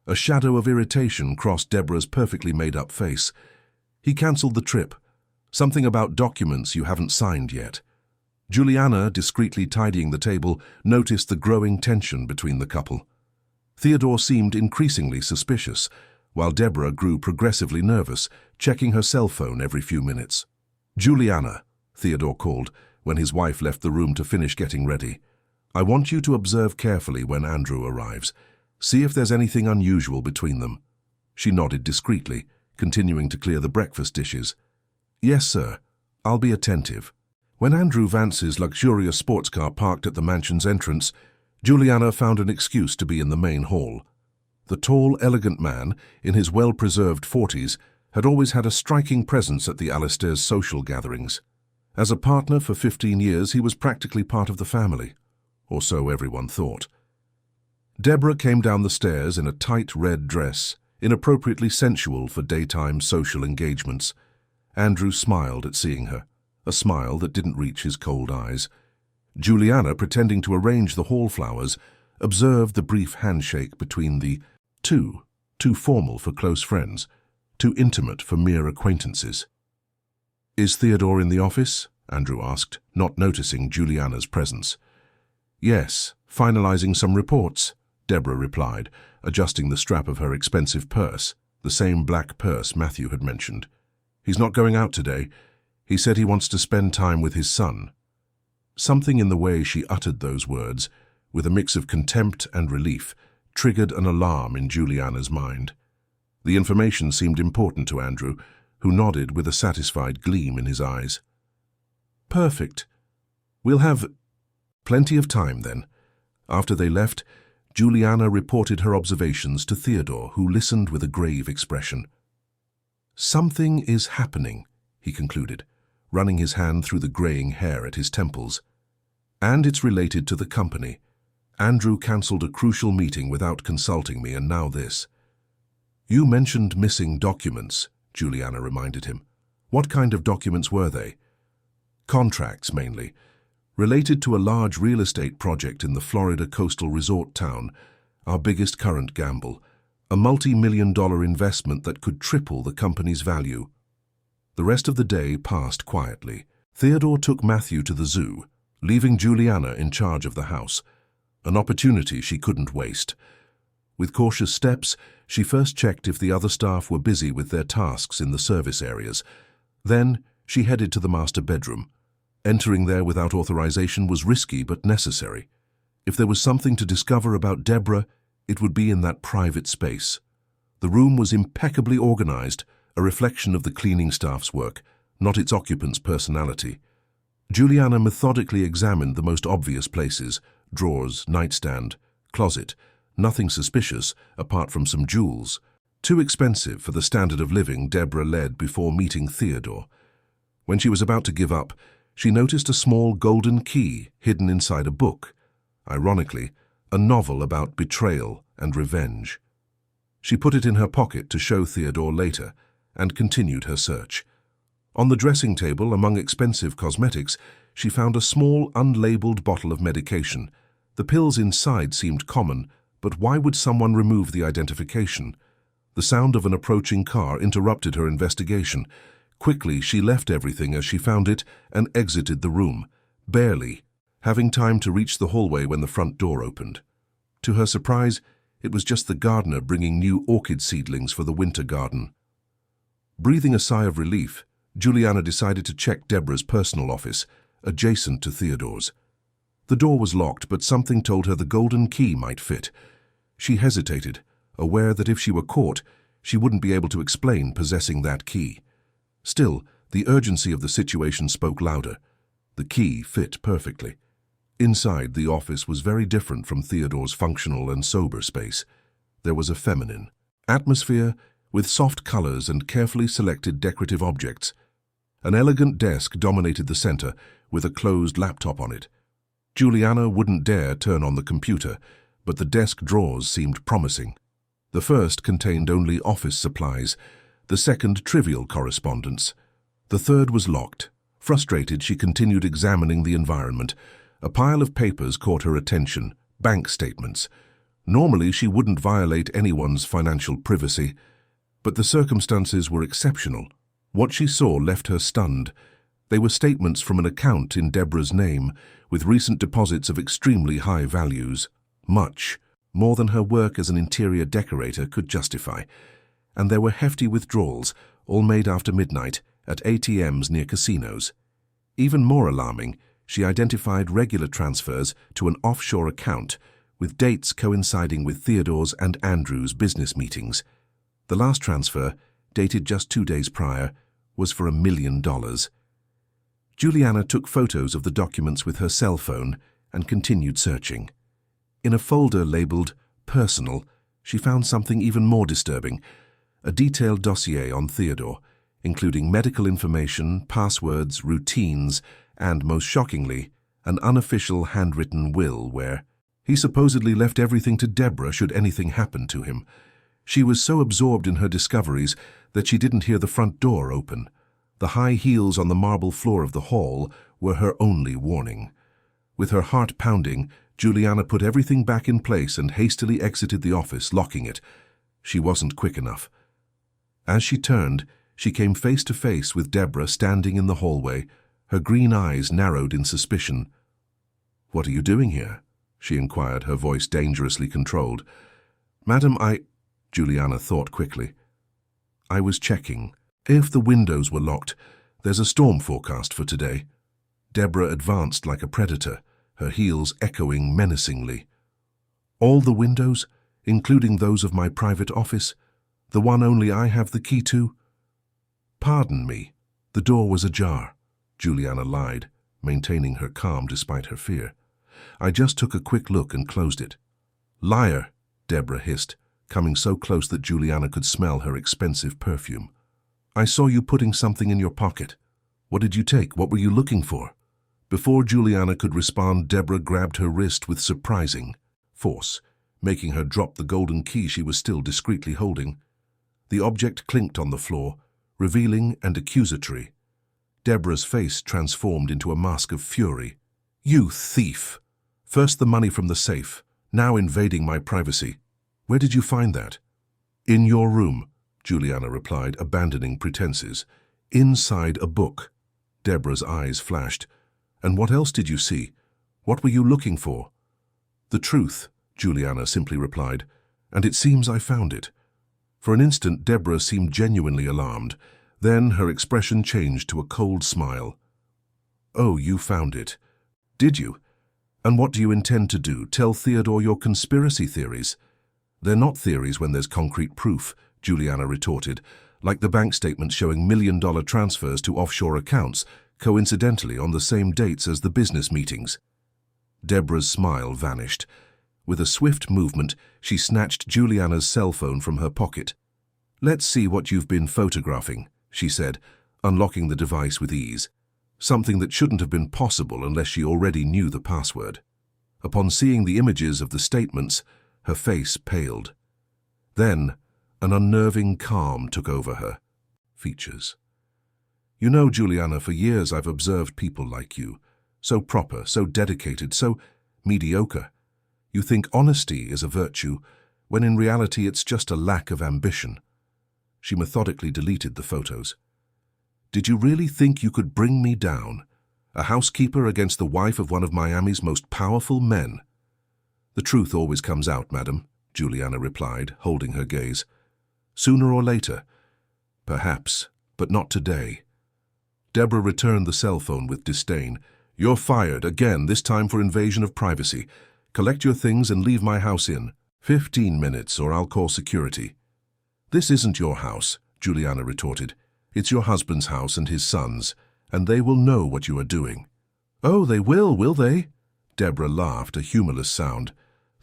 A shadow of irritation crossed Deborah's perfectly made-up face. "He cancelled the trip. Something about documents you haven't signed yet." Juliana, discreetly tidying the table, noticed the growing tension between the couple. Theodore seemed increasingly suspicious, while Deborah grew progressively nervous, checking her cell phone every few minutes. "Juliana," Theodore called, when his wife left the room to finish getting ready. "I want you to observe carefully when Andrew arrives. See if there's anything unusual between them." She nodded discreetly, continuing to clear the breakfast dishes. "Yes, sir. I'll be attentive." When Andrew Vance's luxurious sports car parked at the mansion's entrance, Juliana found an excuse to be in the main hall. The tall, elegant man, in his well-preserved 40s, had always had a striking presence at the Alistair's social gatherings. As a partner for 15 years, he was practically part of the family, or so everyone thought. Deborah came down the stairs in a tight red dress, inappropriately sensual for daytime social engagements. Andrew smiled at seeing her, a smile that didn't reach his cold eyes. Juliana, pretending to arrange the hall flowers, observed the brief handshake between the two, too formal for close friends, too intimate for mere acquaintances. "Is Theodore in the office?" Andrew asked, not noticing Juliana's presence. "Yes, finalizing some reports," Deborah replied, adjusting the strap of her expensive purse, the same black purse Matthew had mentioned. "He's not going out today. He said he wants to spend time with his son." Something in the way she uttered those words, with a mix of contempt and relief, triggered an alarm in Juliana's mind. The information seemed important to Andrew, who nodded with a satisfied gleam in his eyes. "Perfect. We'll have plenty of time then." After they left, Juliana reported her observations to Theodore, who listened with a grave expression. "Something is happening," he concluded, running his hand through the graying hair at his temples. "And it's related to the company. Andrew cancelled a crucial meeting without consulting me, and now this." "You mentioned missing documents," Juliana reminded him. "What kind of documents were they?" "Contracts, mainly. Related to a large real estate project in the Florida coastal resort town, our biggest current gamble. a multi-million-dollar investment that could triple the company's value. The rest of the day passed quietly. Theodore took Matthew to the zoo, leaving Juliana in charge of the house, an opportunity she couldn't waste. With cautious steps, she first checked if the other staff were busy with their tasks in the service areas. Then, she headed to the master bedroom. Entering there without authorization was risky but necessary. If there was something to discover about Deborah, it would be in that private space. The room was impeccably organized, a reflection of the cleaning staff's work, not its occupant's personality. Juliana methodically examined the most obvious places: drawers, nightstand, closet. Nothing suspicious, apart from some jewels. Too expensive for the standard of living Deborah led before meeting Theodore. When she was about to give up, she noticed a small golden key hidden inside a book. Ironically, a novel about betrayal and revenge. She put it in her pocket to show Theodore later, and continued her search. On the dressing table, among expensive cosmetics, she found a small, unlabeled bottle of medication. The pills inside seemed common, but why would someone remove the identification? The sound of an approaching car interrupted her investigation. Quickly, she left everything as she found it and exited the room, barely, having time to reach the hallway when the front door opened. To her surprise, it was just the gardener bringing new orchid seedlings for the winter garden. Breathing a sigh of relief, Juliana decided to check Deborah's personal office, adjacent to Theodore's. The door was locked, but something told her the golden key might fit. She hesitated, aware that if she were caught, she wouldn't be able to explain possessing that key. Still, the urgency of the situation spoke louder. The key fit perfectly. Inside, the office was very different from Theodore's functional and sober space. There was a feminine atmosphere with soft colors and carefully selected decorative objects. An elegant desk dominated the center, with a closed laptop on it. Juliana wouldn't dare turn on the computer, but the desk drawers seemed promising. The first contained only office supplies, the second trivial correspondence. The third was locked. Frustrated, she continued examining the environment. A pile of papers caught her attention, bank statements. Normally, she wouldn't violate anyone's financial privacy, but the circumstances were exceptional. What she saw left her stunned. They were statements from an account in Deborah's name, with recent deposits of extremely high values. Much, more than her work as an interior decorator could justify. And there were hefty withdrawals, all made after midnight, at ATMs near casinos. Even more alarming, she identified regular transfers to an offshore account, with dates coinciding with Theodore's and Andrew's business meetings. The last transfer, dated just 2 days prior, was for $1 million. Juliana took photos of the documents with her cell phone and continued searching. In a folder labeled Personal, she found something even more disturbing, a detailed dossier on Theodore, including medical information, passwords, routines, and, most shockingly, an unofficial handwritten will where he supposedly left everything to Deborah should anything happen to him. She was so absorbed in her discoveries that she didn't hear the front door open. The high heels on the marble floor of the hall were her only warning. With her heart pounding, Juliana put everything back in place and hastily exited the office, locking it. She wasn't quick enough. As she turned, she came face to face with Deborah standing in the hallway, her green eyes narrowed in suspicion. "What are you doing here?" she inquired, her voice dangerously controlled. "Madam, Juliana thought quickly. "I was checking. If the windows were locked, there's a storm forecast for today." Deborah advanced like a predator, her heels echoing menacingly. "All the windows, including those of my private office? The one only I have the key to?" "Pardon me, the door was ajar," Juliana lied, maintaining her calm despite her fear. "I just took a quick look and closed it." "Liar," Deborah hissed, coming so close that Juliana could smell her expensive perfume. "I saw you putting something in your pocket. What did you take? What were you looking for?" Before Juliana could respond, Deborah grabbed her wrist with surprising force, making her drop the golden key she was still discreetly holding. The object clinked on the floor, revealing and accusatory. Deborah's face transformed into a mask of fury. "You thief! First the money from the safe, now invading my privacy. Where did you find that?" In your room, Juliana replied, abandoning pretenses. Inside a book. Deborah's eyes flashed. And what else did you see? What were you looking for? The truth, Juliana simply replied, and it seems I found it. For an instant, Deborah seemed genuinely alarmed. Then her expression changed to a cold smile. Oh, you found it. Did you? And what do you intend to do? Tell Theodore your conspiracy theories? They're not theories when there's concrete proof, Juliana retorted, like the bank statements showing million-dollar transfers to offshore accounts, coincidentally on the same dates as the business meetings. Deborah's smile vanished. With a swift movement, she snatched Juliana's cell phone from her pocket. Let's see what you've been photographing, she said, unlocking the device with ease. Something that shouldn't have been possible unless she already knew the password. Upon seeing the images of the statements, her face paled. Then, an unnerving calm took over her features. You know, Juliana, for years I've observed people like you, so proper, so dedicated, so mediocre. You think honesty is a virtue, when in reality it's just a lack of ambition. She methodically deleted the photos. Did you really think you could bring me down? A housekeeper against the wife of one of Miami's most powerful men? The truth always comes out, madam, Juliana replied, holding her gaze. Sooner or later. Perhaps, but not today. Deborah returned the cell phone with disdain. You're fired, again, this time for invasion of privacy. Collect your things and leave my house in 15 minutes or I'll call security. This isn't your house, Juliana retorted. It's your husband's house and his son's, and they will know what you are doing. Oh, they will they? Deborah laughed, a humorless sound.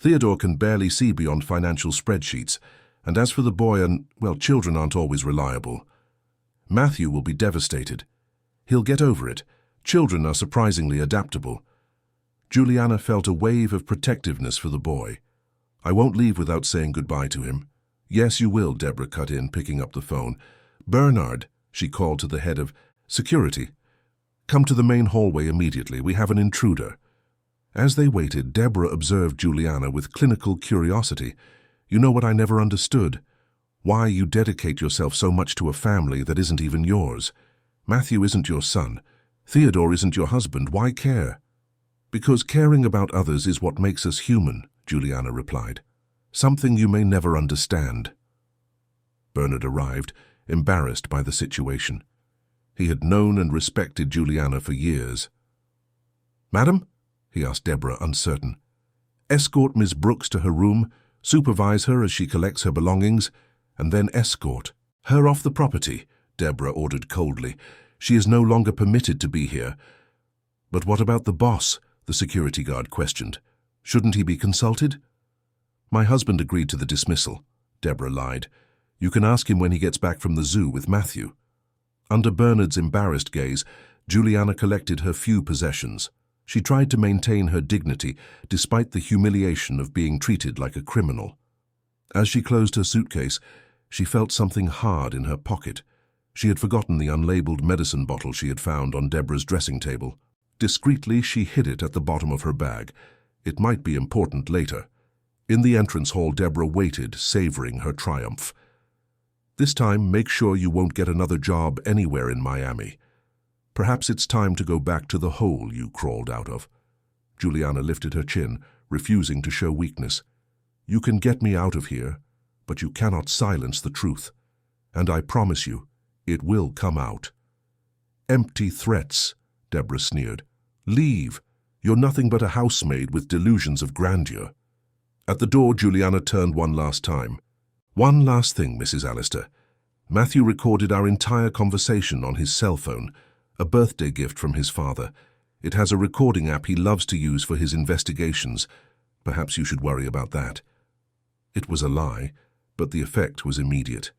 Theodore can barely see beyond financial spreadsheets, and as for the boy well, children aren't always reliable. Matthew will be devastated. He'll get over it. Children are surprisingly adaptable. Juliana felt a wave of protectiveness for the boy. I won't leave without saying goodbye to him. Yes, you will, Deborah cut in, picking up the phone. Bernard, she called to the head of security. Come to the main hallway immediately. We have an intruder. As they waited, Deborah observed Juliana with clinical curiosity. You know what I never understood? Why you dedicate yourself so much to a family that isn't even yours. Matthew isn't your son. Theodore isn't your husband. Why care? Because caring about others is what makes us human, Juliana replied. Something you may never understand. Bernard arrived, embarrassed by the situation. He had known and respected Juliana for years. Madam? He asked Deborah, uncertain. Escort Miss Brooks to her room, supervise her as she collects her belongings, and then escort her off the property, Deborah ordered coldly. She is no longer permitted to be here. But what about the boss? The security guard questioned. Shouldn't he be consulted? My husband agreed to the dismissal, Deborah lied. You can ask him when he gets back from the zoo with Matthew. Under Bernard's embarrassed gaze, Juliana collected her few possessions. She tried to maintain her dignity despite the humiliation of being treated like a criminal. As she closed her suitcase, she felt something hard in her pocket. She had forgotten the unlabeled medicine bottle she had found on Deborah's dressing table. Discreetly, she hid it at the bottom of her bag. It might be important later. In the entrance hall, Deborah waited, savoring her triumph. This time, make sure you won't get another job anywhere in Miami. Perhaps it's time to go back to the hole you crawled out of. Juliana lifted her chin, refusing to show weakness. You can get me out of here, but you cannot silence the truth. And I promise you, it will come out. Empty threats, Deborah sneered. Leave. You're nothing but a housemaid with delusions of grandeur. At the door, Juliana turned one last time. One last thing, Mrs. Allister. Matthew recorded our entire conversation on his cell phone, a birthday gift from his father. It has a recording app he loves to use for his investigations. Perhaps you should worry about that. It was a lie, but the effect was immediate.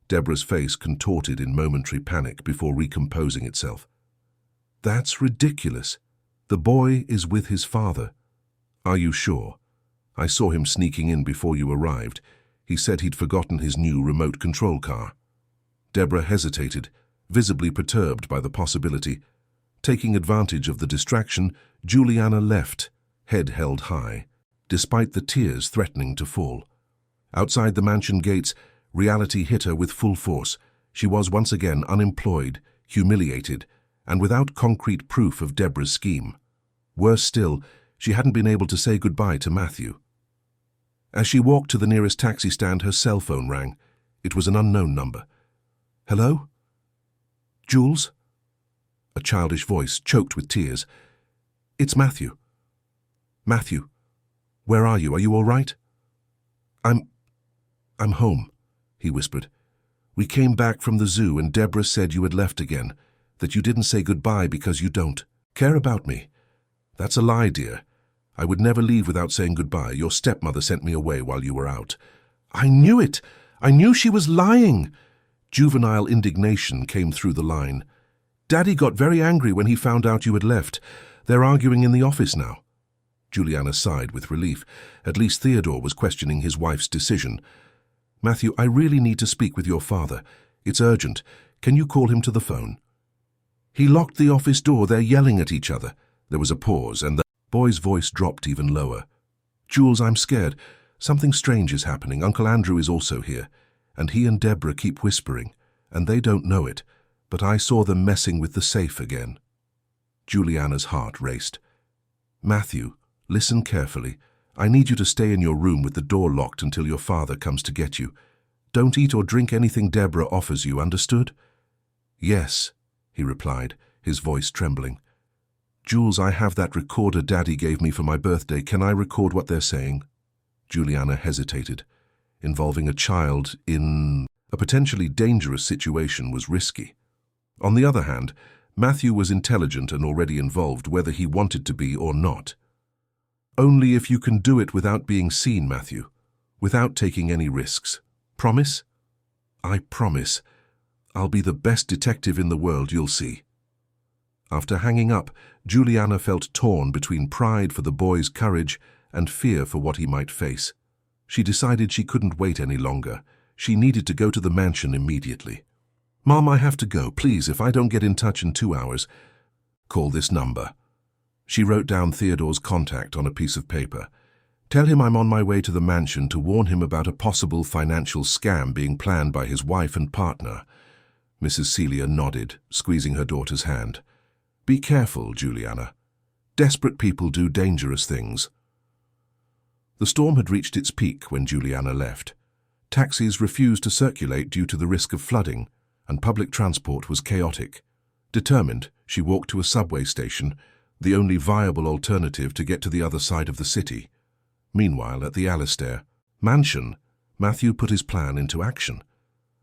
Deborah's face contorted in momentary panic before recomposing itself. That's ridiculous. The boy is with his father. Are you sure? I saw him sneaking in before you arrived. He said he'd forgotten his new remote control car. Deborah hesitated, visibly perturbed by the possibility. Taking advantage of the distraction, Juliana left, head held high, despite the tears threatening to fall. Outside the mansion gates, Reality hit her with full force. She was once again unemployed, humiliated, and without concrete proof of Deborah's scheme. Worse still, she hadn't been able to say goodbye to Matthew. As she walked to the nearest taxi stand, her cell phone rang. It was an unknown number. "Hello? Jules?" A childish voice, choked with tears. "It's Matthew." "Matthew, where are you? Are you all right?" I'm home," he whispered. "We came back from the zoo and Deborah said you had left again, that you didn't say goodbye because you don't care about me." "That's a lie, dear. I would never leave without saying goodbye. Your stepmother sent me away while you were out." "I knew it! I knew she was lying!" Juvenile indignation came through the line. "Daddy got very angry when he found out you had left. They're arguing in the office now." Juliana sighed with relief. At least Theodore was questioning his wife's decision. "Matthew, I really need to speak with your father. It's urgent. Can you call him to the phone?" "He locked the office door. They're yelling at each other." There was a pause, and the boy's voice dropped even lower. "Jules, I'm scared. Something strange is happening. Uncle Andrew is also here, and he and Deborah keep whispering, and they don't know it, but I saw them messing with the safe again." Juliana's heart raced. "Matthew, listen carefully. I need you to stay in your room with the door locked until your father comes to get you. Don't eat or drink anything Deborah offers you, understood?" "Yes," he replied, his voice trembling. "Jules, I have that recorder Daddy gave me for my birthday. Can I record what they're saying?" Juliana hesitated. Involving a child in a potentially dangerous situation was risky. On the other hand, Matthew was intelligent and already involved, whether he wanted to be or not. "Only if you can do it without being seen, Matthew, without taking any risks. Promise?" "I promise. I'll be the best detective in the world, you'll see." After hanging up, Juliana felt torn between pride for the boy's courage and fear for what he might face. She decided she couldn't wait any longer. She needed to go to the mansion immediately. "Mom, I have to go. Please, if I don't get in touch in 2 hours, call this number." She wrote down Theodore's contact on a piece of paper. "Tell him I'm on my way to the mansion to warn him about a possible financial scam being planned by his wife and partner." Mrs. Celia nodded, squeezing her daughter's hand. "Be careful, Juliana. Desperate people do dangerous things." The storm had reached its peak when Juliana left. Taxis refused to circulate due to the risk of flooding, and public transport was chaotic. Determined, she walked to a subway station, the only viable alternative to get to the other side of the city. Meanwhile, at the Alistair mansion, Matthew put his plan into action.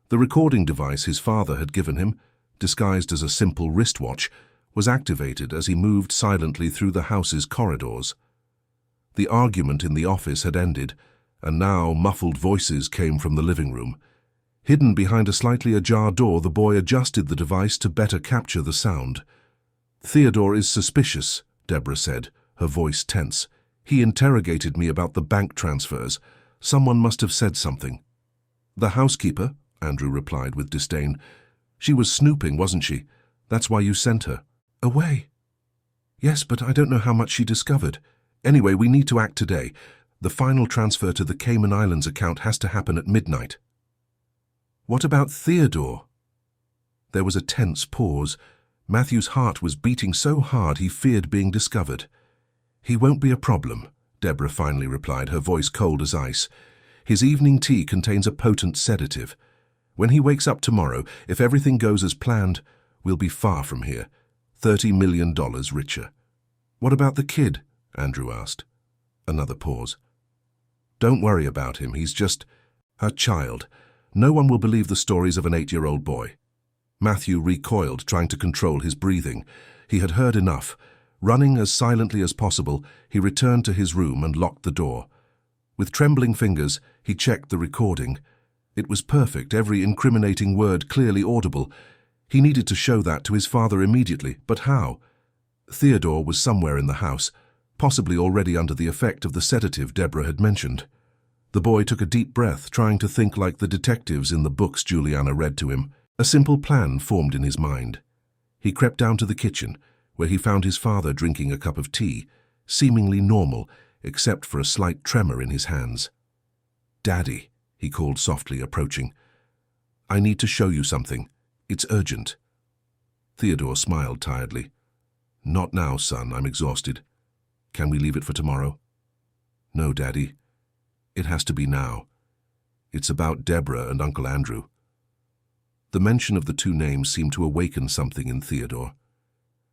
The recording device his father had given him, disguised as a simple wristwatch, was activated as he moved silently through the house's corridors. The argument in the office had ended, and now muffled voices came from the living room. Hidden behind a slightly ajar door, the boy adjusted the device to better capture the sound. "Theodore is suspicious," Deborah said, her voice tense. "He interrogated me about the bank transfers. Someone must have said something." "The housekeeper," Andrew replied with disdain. "She was snooping, wasn't she? That's why you sent her." "Away?" "Yes, but I don't know how much she discovered. Anyway, we need to act today. The final transfer to the Cayman Islands account has to happen at midnight." "What about Theodore?" There was a tense pause. Matthew's heart was beating so hard he feared being discovered. "He won't be a problem," Deborah finally replied, her voice cold as ice. "His evening tea contains a potent sedative. When he wakes up tomorrow, if everything goes as planned, we'll be far from here, $30 million richer." "What about the kid?" Andrew asked. Another pause. "Don't worry about him. He's just a child. No one will believe the stories of an 8-year-old boy." Matthew recoiled, trying to control his breathing. He had heard enough. Running as silently as possible, he returned to his room and locked the door. With trembling fingers, he checked the recording. It was perfect, every incriminating word clearly audible. He needed to show that to his father immediately, but how? Theodore was somewhere in the house, possibly already under the effect of the sedative Deborah had mentioned. The boy took a deep breath, trying to think like the detectives in the books Juliana read to him. A simple plan formed in his mind. He crept down to the kitchen, where he found his father drinking a cup of tea, seemingly normal, except for a slight tremor in his hands. "Daddy," he called softly, approaching. I need to show you something. It's urgent. Theodore smiled tiredly. Not now, son. I'm exhausted. Can we leave it for tomorrow? No, Daddy. It has to be now. It's about Deborah and Uncle Andrew. The mention of the two names seemed to awaken something in Theodore.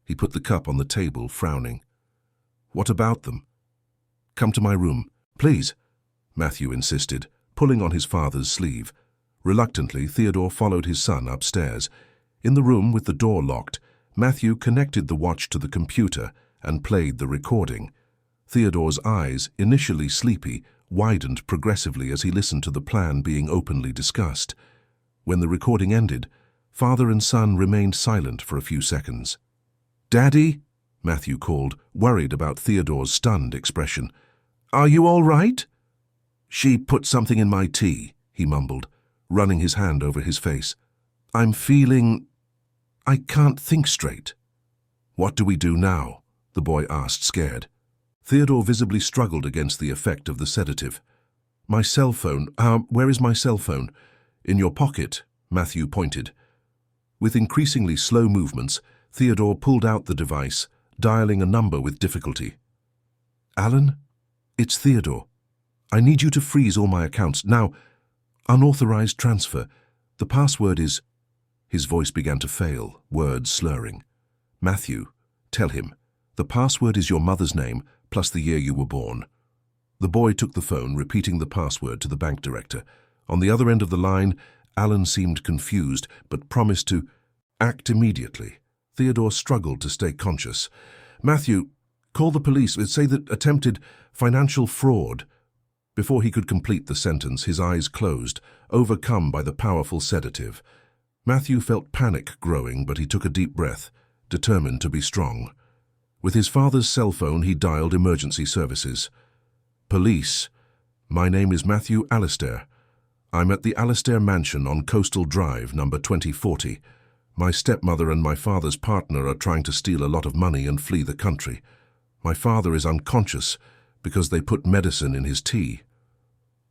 He put the cup on the table, frowning. What about them? Come to my room, please, Matthew insisted, pulling on his father's sleeve. Reluctantly, Theodore followed his son upstairs. In the room, with the door locked, Matthew connected the watch to the computer and played the recording. Theodore's eyes, initially sleepy, widened progressively as he listened to the plan being openly discussed. When the recording ended, father and son remained silent for a few seconds. "Daddy?" Matthew called, worried about Theodore's stunned expression. "Are you all right?" "She put something in my tea," he mumbled, running his hand over his face. "I can't think straight." "What do we do now?" the boy asked, scared. Theodore visibly struggled against the effect of the sedative. "My cell phone. Where is my cell phone?" "In your pocket," Matthew pointed. With increasingly slow movements, Theodore pulled out the device, dialing a number with difficulty. "Alan? It's Theodore. I need you to freeze all my accounts. Now, unauthorized transfer. The password is—" His voice began to fail, words slurring. "Matthew, tell him. The password is your mother's name, plus the year you were born." The boy took the phone, repeating the password to the bank director. On the other end of the line, Alan seemed confused, but promised to act immediately. Theodore struggled to stay conscious. "Matthew, call the police. Say that attempted financial fraud." Before he could complete the sentence, his eyes closed, overcome by the powerful sedative. Matthew felt panic growing, but he took a deep breath, determined to be strong. With his father's cell phone, he dialed emergency services. "Police. My name is Matthew Alistair. I'm at the Alistair Mansion on Coastal Drive, number 2040. My stepmother and my father's partner are trying to steal a lot of money and flee the country. My father is unconscious because they put medicine in his tea."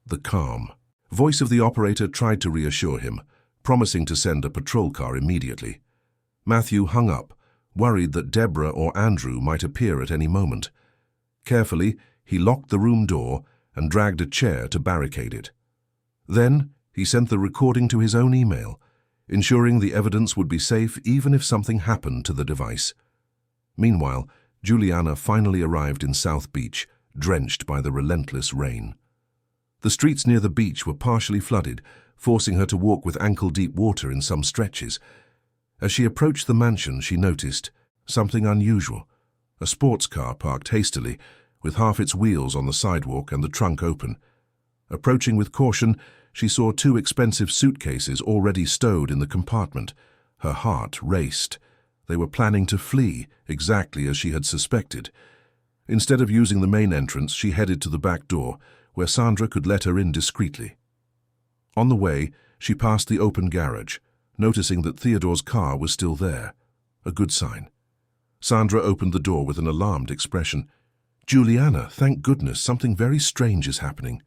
The calm voice of the operator tried to reassure him, promising to send a patrol car immediately. Matthew hung up, worried that Deborah or Andrew might appear at any moment. Carefully, he locked the room door and dragged a chair to barricade it. Then, he sent the recording to his own email, ensuring the evidence would be safe even if something happened to the device. Meanwhile, Juliana finally arrived in South Beach, drenched by the relentless rain. The streets near the beach were partially flooded, forcing her to walk with ankle-deep water in some stretches. As she approached the mansion, she noticed something unusual. A sports car parked hastily, with half its wheels on the sidewalk and the trunk open. Approaching with caution, she saw 2 expensive suitcases already stowed in the compartment. Her heart raced. They were planning to flee, exactly as she had suspected. Instead of using the main entrance, she headed to the back door, where Sandra could let her in discreetly. On the way, she passed the open garage, noticing that Theodore's car was still there. A good sign. Sandra opened the door with an alarmed expression. "Juliana, thank goodness, something very strange is happening.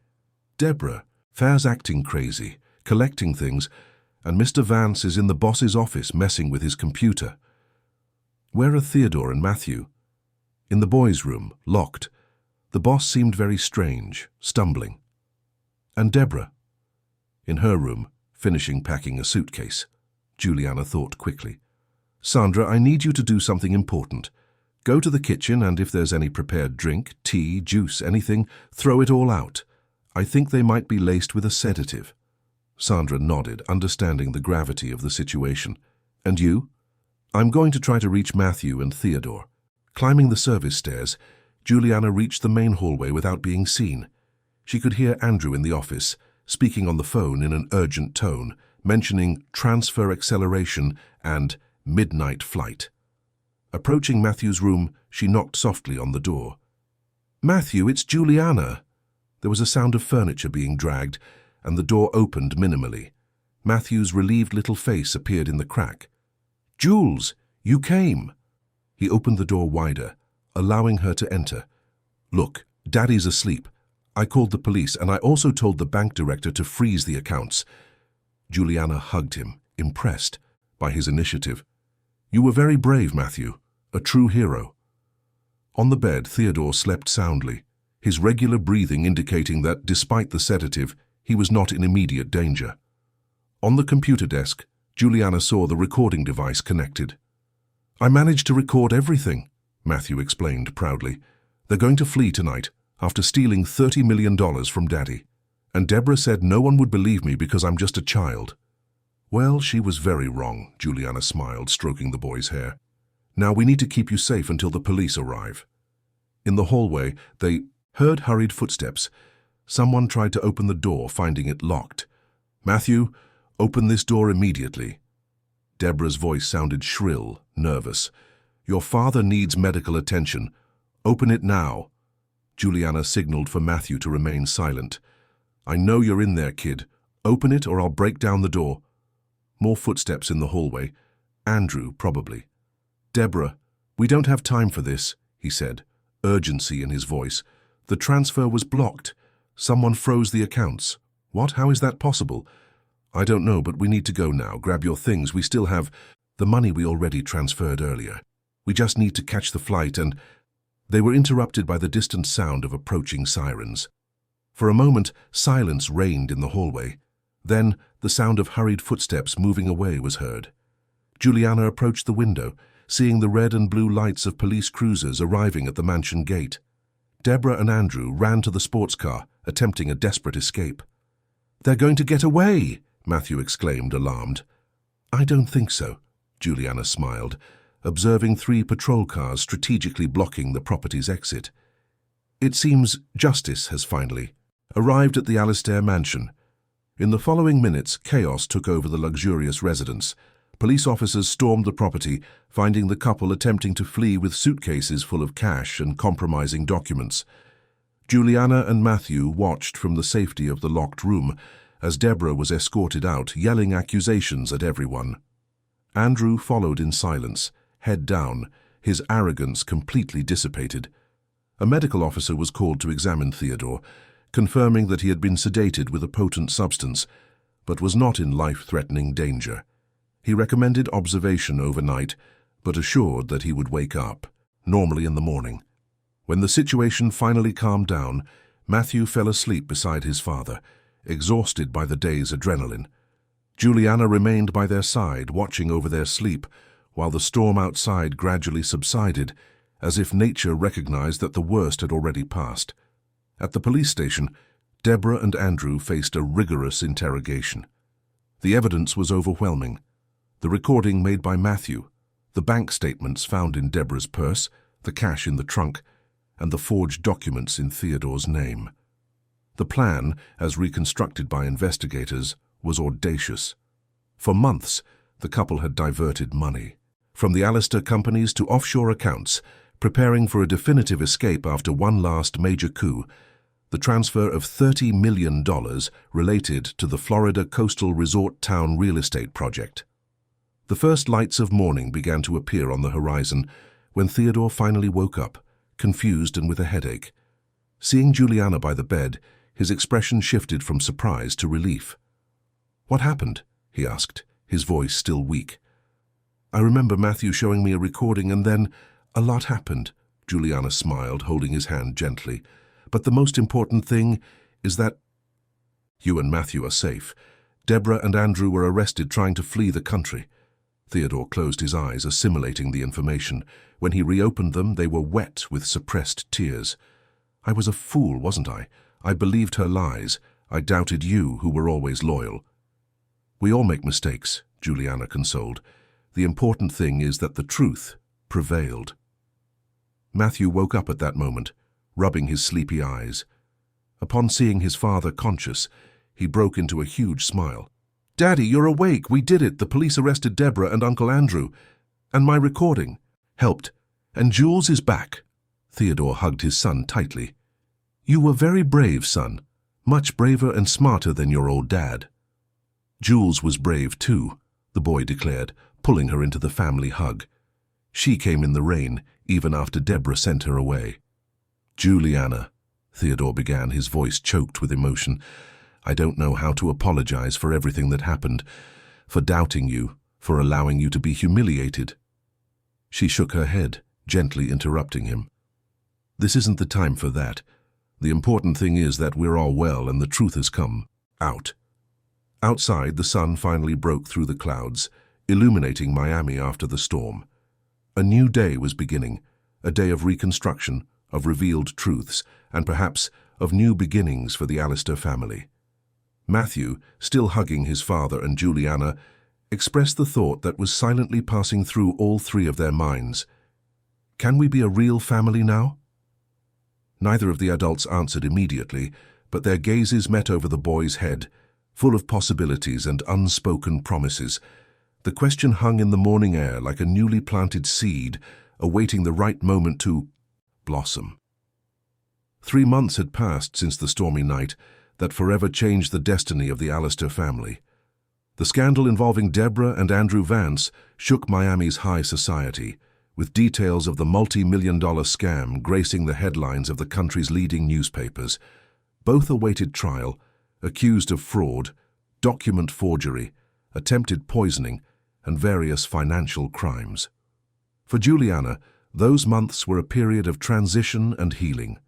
Deborah, Fair's acting crazy, collecting things, and Mr. Vance is in the boss's office messing with his computer." "Where are Theodore and Matthew?" "In the boys' room, locked. The boss seemed very strange, stumbling." "And Deborah?" "In her room, finishing packing a suitcase." Juliana thought quickly. "Sandra, I need you to do something important. Go to the kitchen, and if there's any prepared drink, tea, juice, anything, throw it all out. I think they might be laced with a sedative." Sandra nodded, understanding the gravity of the situation. "And you?" "I'm going to try to reach Matthew and Theodore." Climbing the service stairs, Juliana reached the main hallway without being seen. She could hear Andrew in the office, speaking on the phone in an urgent tone, mentioning transfer acceleration and midnight flight. Approaching Matthew's room, she knocked softly on the door. "Matthew, it's Juliana." There was a sound of furniture being dragged, and the door opened minimally. Matthew's relieved little face appeared in the crack. "Jules, you came." He opened the door wider, allowing her to enter. "Look, Daddy's asleep. I called the police, and I also told the bank director to freeze the accounts." Juliana hugged him, impressed by his initiative. "You were very brave, Matthew, a true hero." On the bed, Theodore slept soundly, his regular breathing indicating that, despite the sedative, he was not in immediate danger. On the computer desk, Juliana saw the recording device connected. "I managed to record everything," Matthew explained proudly. "They're going to flee tonight, after stealing $30 million from Daddy. And Deborah said no one would believe me because I'm just a child." "Well, she was very wrong," Juliana smiled, stroking the boy's hair. "Now we need to keep you safe until the police arrive." In the hallway, they heard hurried footsteps. Someone tried to open the door, finding it locked. "Matthew, open this door immediately." Deborah's voice sounded shrill, nervous. "Your father needs medical attention. Open it now." Juliana signaled for Matthew to remain silent. "I know you're in there, kid. Open it or I'll break down the door." More footsteps in the hallway. Andrew, probably. "Deborah, we don't have time for this," he said, urgency in his voice. "The transfer was blocked. Someone froze the accounts." "What? How is that possible?" "I don't know, but we need to go now. Grab your things. We still have the money we already transferred earlier. We just need to catch the flight," and they were interrupted by the distant sound of approaching sirens. For a moment, silence reigned in the hallway. Then, the sound of hurried footsteps moving away was heard. Juliana approached the window, seeing the red and blue lights of police cruisers arriving at the mansion gate. Deborah and Andrew ran to the sports car, attempting a desperate escape. "They're going to get away!" Matthew exclaimed, alarmed. "I don't think so," Juliana smiled, observing 3 patrol cars strategically blocking the property's exit. "It seems justice has finally arrived at the Alistair mansion." In the following minutes, chaos took over the luxurious residence. Police officers stormed the property, finding the couple attempting to flee with suitcases full of cash and compromising documents. Juliana and Matthew watched from the safety of the locked room as Deborah was escorted out, yelling accusations at everyone. Andrew followed in silence, head down, his arrogance completely dissipated. A medical officer was called to examine Theodore, confirming that he had been sedated with a potent substance, but was not in life-threatening danger. He recommended observation overnight, but assured that he would wake up, normally in the morning. When the situation finally calmed down, Matthew fell asleep beside his father, exhausted by the day's adrenaline. Juliana remained by their side, watching over their sleep, while the storm outside gradually subsided, as if nature recognized that the worst had already passed. At the police station, Deborah and Andrew faced a rigorous interrogation. The evidence was overwhelming. The recording made by Matthew, the bank statements found in Deborah's purse, the cash in the trunk, and the forged documents in Theodore's name. The plan, as reconstructed by investigators, was audacious. For months, the couple had diverted money, from the Alistair companies to offshore accounts, preparing for a definitive escape after one last major coup, the transfer of $30 million related to the Florida coastal resort town real estate project. The first lights of morning began to appear on the horizon when Theodore finally woke up, confused and with a headache. Seeing Juliana by the bed, his expression shifted from surprise to relief. "What happened?" he asked, his voice still weak. "I remember Matthew showing me a recording and then a lot happened," Juliana smiled, holding his hand gently. "But the most important thing is that you and Matthew are safe. Deborah and Andrew were arrested trying to flee the country." Theodore closed his eyes, assimilating the information. When he reopened them, they were wet with suppressed tears. "I was a fool, wasn't I? I believed her lies. I doubted you, who were always loyal." "We all make mistakes," Juliana consoled. "The important thing is that the truth prevailed." Matthew woke up at that moment, rubbing his sleepy eyes. Upon seeing his father conscious, he broke into a huge smile. "Daddy, you're awake! We did it! The police arrested Deborah and Uncle Andrew. And my recording helped. And Jules is back." Theodore hugged his son tightly. "You were very brave, son. Much braver and smarter than your old dad." "Jules was brave too," the boy declared, pulling her into the family hug. "She came in the rain, even after Deborah sent her away." "Juliana," Theodore began, his voice choked with emotion, I don't know how to apologize for everything that happened, for doubting you, for allowing you to be humiliated." She shook her head, gently interrupting him. "This isn't the time for that. The important thing is that we're all well and the truth has come out." Outside, the sun finally broke through the clouds, illuminating Miami after the storm. A new day was beginning, a day of reconstruction, of revealed truths, and perhaps of new beginnings for the Allister family. Matthew, still hugging his father and Juliana, expressed the thought that was silently passing through all three of their minds. Can we be a real family now? Neither of the adults answered immediately, but their gazes met over the boy's head, full of possibilities and unspoken promises. The question hung in the morning air like a newly planted seed, awaiting the right moment to blossom. 3 months had passed since the stormy night that forever changed the destiny of the Allister family. The scandal involving Deborah and Andrew Vance shook Miami's high society, with details of the multi-million-dollar scam gracing the headlines of the country's leading newspapers. Both awaited trial, accused of fraud, document forgery, attempted poisoning, and various financial crimes. For Juliana, those months were a period of transition and healing.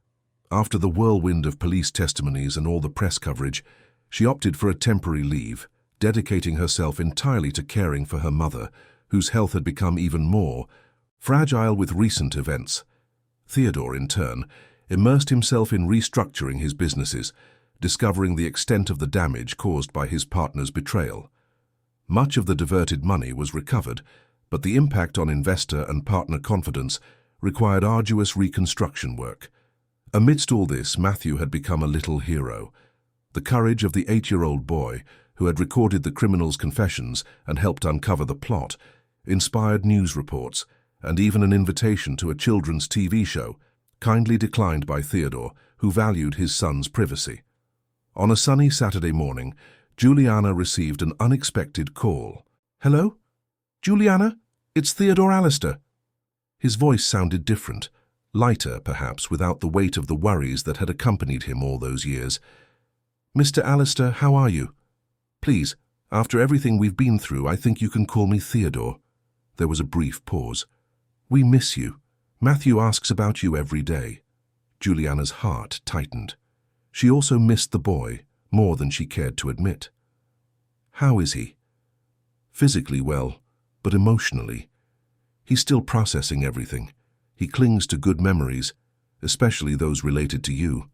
After the whirlwind of police testimonies and all the press coverage, she opted for a temporary leave, dedicating herself entirely to caring for her mother, whose health had become even more fragile with recent events. Theodore, in turn, immersed himself in restructuring his businesses, discovering the extent of the damage caused by his partner's betrayal. Much of the diverted money was recovered, but the impact on investor and partner confidence required arduous reconstruction work. Amidst all this, Matthew had become a little hero. The courage of the 8-year-old boy, who had recorded the criminal's confessions and helped uncover the plot, inspired news reports, and even an invitation to a children's TV show, kindly declined by Theodore, who valued his son's privacy. On a sunny Saturday morning, Juliana received an unexpected call. "Hello? Juliana? It's Theodore Allister." His voice sounded different, lighter perhaps, without the weight of the worries that had accompanied him all those years. "Mr. Allister, how are you? Please, after everything we've been through, I think you can call me Theodore." There was a brief pause. "We miss you. Matthew asks about you every day." Juliana's heart tightened. She also missed the boy more than she cared to admit. "How is he?" "Physically well, but emotionally. He's still processing everything. He clings to good memories, especially those related to you."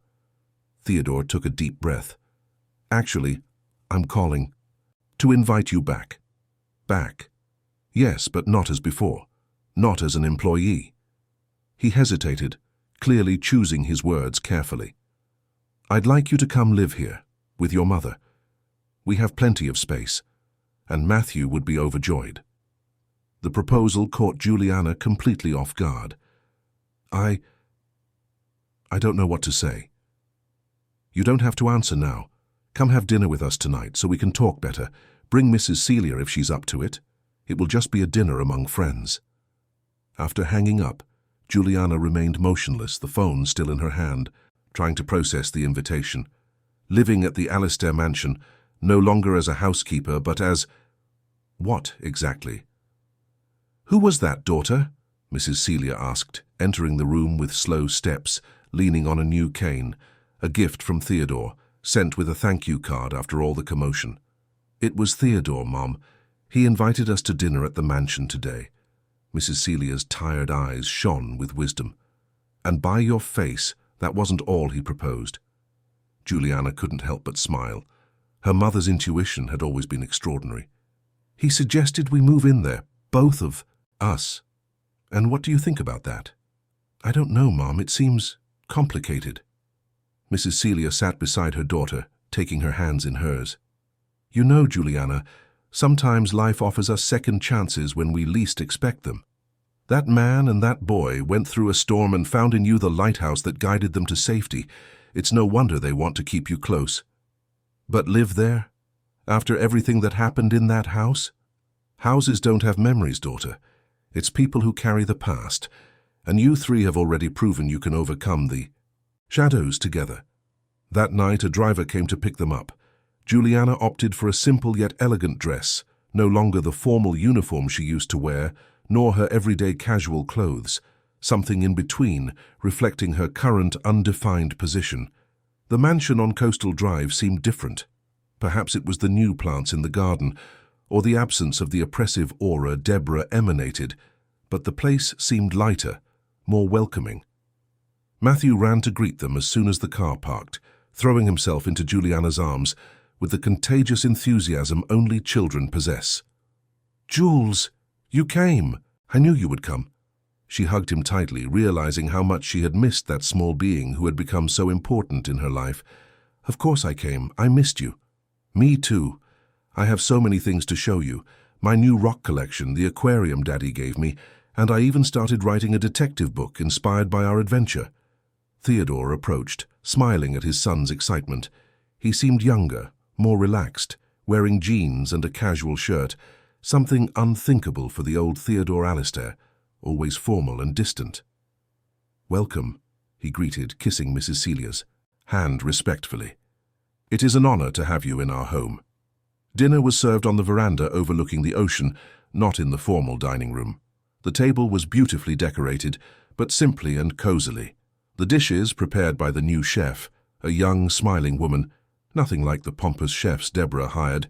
Theodore took a deep breath. "Actually, I'm calling to invite you back." "Back?" "Yes, but not as before. Not as an employee." He hesitated, clearly choosing his words carefully. "I'd like you to come live here, with your mother. We have plenty of space, and Matthew would be overjoyed." The proposal caught Juliana completely off guard. I don't know what to say." "You don't have to answer now. Come have dinner with us tonight so we can talk better. Bring Mrs. Celia if she's up to it. It will just be a dinner among friends." After hanging up, Juliana remained motionless, the phone still in her hand, trying to process the invitation. Living at the Allister mansion, no longer as a housekeeper, but as... what exactly? "Who was that, daughter?" Mrs. Celia asked, entering the room with slow steps, leaning on a new cane, a gift from Theodore, sent with a thank-you card after all the commotion. "It was Theodore, Mom. He invited us to dinner at the mansion today." Mrs. Celia's tired eyes shone with wisdom. "And by your face, that wasn't all he proposed." Juliana couldn't help but smile. Her mother's intuition had always been extraordinary. "He suggested we move in there, both of us." "And what do you think about that?" "I don't know, Mom. It seems complicated." Mrs. Celia sat beside her daughter, taking her hands in hers. "You know, Juliana, sometimes life offers us second chances when we least expect them. That man and that boy went through a storm and found in you the lighthouse that guided them to safety. It's no wonder they want to keep you close. But live there? After everything that happened in that house? Houses don't have memories, daughter. It's people who carry the past, and you three have already proven you can overcome the shadows together. That night, a driver came to pick them up, Juliana opted for a simple yet elegant dress, no longer the formal uniform she used to wear, nor her everyday casual clothes, something in between, reflecting her current undefined position. The mansion on Coastal Drive seemed different. Perhaps it was the new plants in the garden, or the absence of the oppressive aura Deborah emanated, but the place seemed lighter, more welcoming. Matthew ran to greet them as soon as the car parked, throwing himself into Juliana's arms with the contagious enthusiasm only children possess. "Jules, you came! I knew you would come." She hugged him tightly, realizing how much she had missed that small being who had become so important in her life. "Of course I came. I missed you." "Me too. I have so many things to show you. My new rock collection, the aquarium Daddy gave me, and I even started writing a detective book inspired by our adventure." Theodore approached, smiling at his son's excitement. He seemed younger, more relaxed, wearing jeans and a casual shirt, something unthinkable for the old Theodore Alistair, always formal and distant. "Welcome," he greeted, kissing Mrs. Celia's hand respectfully. "It is an honor to have you in our home." Dinner was served on the veranda overlooking the ocean, not in the formal dining room. The table was beautifully decorated, but simply and cozily. The dishes, prepared by the new chef, a young, smiling woman, nothing like the pompous chefs Deborah hired,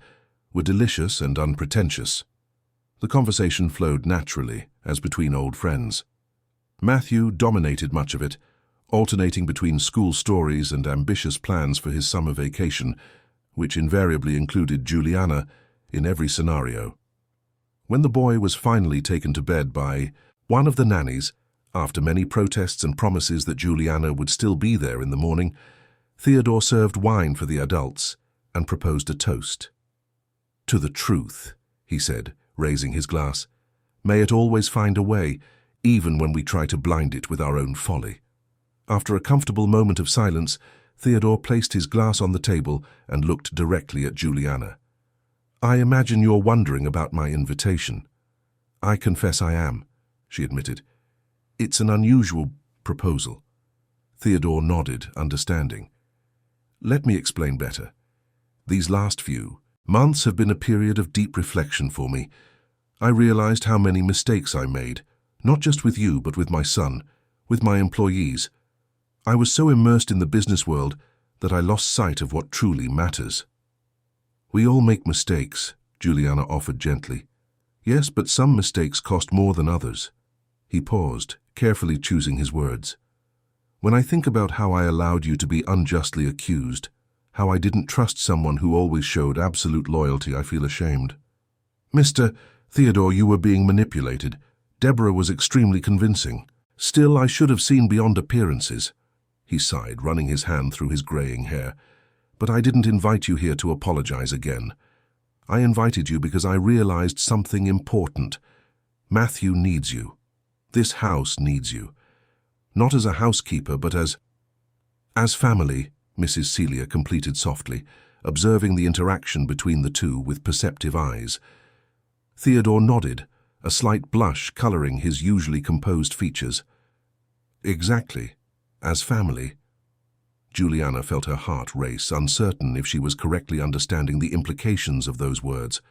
were delicious and unpretentious. The conversation flowed naturally, as between old friends. Matthew dominated much of it, alternating between school stories and ambitious plans for his summer vacation, which invariably included Juliana in every scenario. When the boy was finally taken to bed by one of the nannies, after many protests and promises that Juliana would still be there in the morning, Theodore served wine for the adults and proposed a toast. "To the truth," he said, raising his glass. "May it always find a way, even when we try to blind it with our own folly." After a comfortable moment of silence, Theodore placed his glass on the table and looked directly at Juliana. "I imagine you're wondering about my invitation." "I confess I am," she admitted. "It's an unusual proposal." Theodore nodded, understanding. "Let me explain better. These last few months have been a period of deep reflection for me. I realized how many mistakes I made, not just with you, but with my son, with my employees. I was so immersed in the business world that I lost sight of what truly matters." "We all make mistakes," Juliana offered gently. "Yes, but some mistakes cost more than others." He paused, carefully choosing his words. "When I think about how I allowed you to be unjustly accused, how I didn't trust someone who always showed absolute loyalty, I feel ashamed." "Mr. Theodore, you were being manipulated. Deborah was extremely convincing. Still, I should have seen beyond appearances." He sighed, running his hand through his graying hair. "But I didn't invite you here to apologize again. I invited you because I realized something important. Matthew needs you. This house needs you. Not as a housekeeper, but as family," Mrs. Celia completed softly, observing the interaction between the two with perceptive eyes. Theodore nodded, a slight blush coloring his usually composed features. "Exactly. As family." Juliana felt her heart race, uncertain if she was correctly understanding the implications of those words.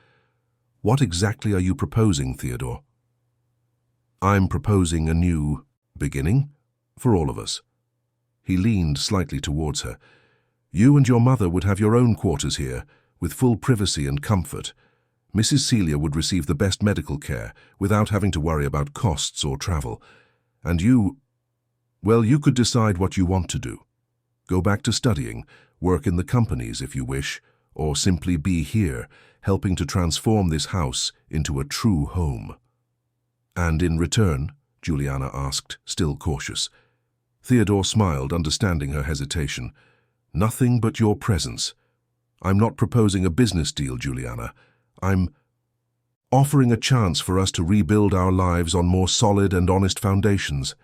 "What exactly are you proposing, Theodore?" "I'm proposing a new beginning for all of us." He leaned slightly towards her. "You and your mother would have your own quarters here, with full privacy and comfort. Mrs. Celia would receive the best medical care, without having to worry about costs or travel. And you, well, you could decide what you want to do. Go back to studying, work in the companies if you wish, or simply be here, helping to transform this house into a true home." "And in return?" Juliana asked, still cautious. Theodore smiled, understanding her hesitation. "Nothing but your presence. I'm not proposing a business deal, Juliana. I'm offering a chance for us to rebuild our lives on more solid and honest foundations."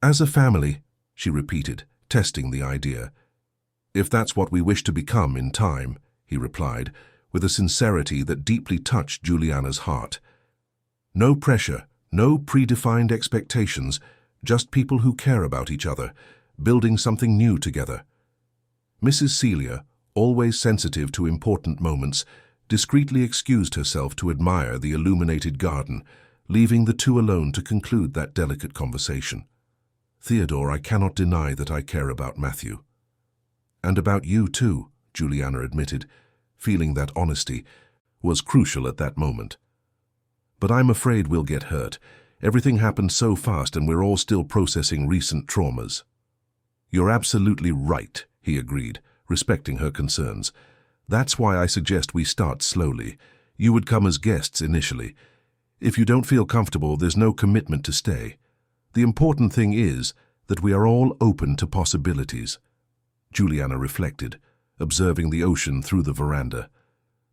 "As a family," she repeated, testing the idea. "If that's what we wish to become in time," he replied, with a sincerity that deeply touched Juliana's heart. "No pressure, no predefined expectations, just people who care about each other, building something new together." Mrs. Celia, always sensitive to important moments, discreetly excused herself to admire the illuminated garden, leaving the two alone to conclude that delicate conversation. "Theodore, I cannot deny that I care about Matthew." "And about you too," Juliana admitted, feeling that honesty was crucial at that moment. "But I'm afraid we'll get hurt. Everything happened so fast and we're all still processing recent traumas." "You're absolutely right," he agreed, respecting her concerns. "That's why I suggest we start slowly. You would come as guests initially. If you don't feel comfortable, there's no commitment to stay. The important thing is that we are all open to possibilities." Juliana reflected, observing the ocean through the veranda.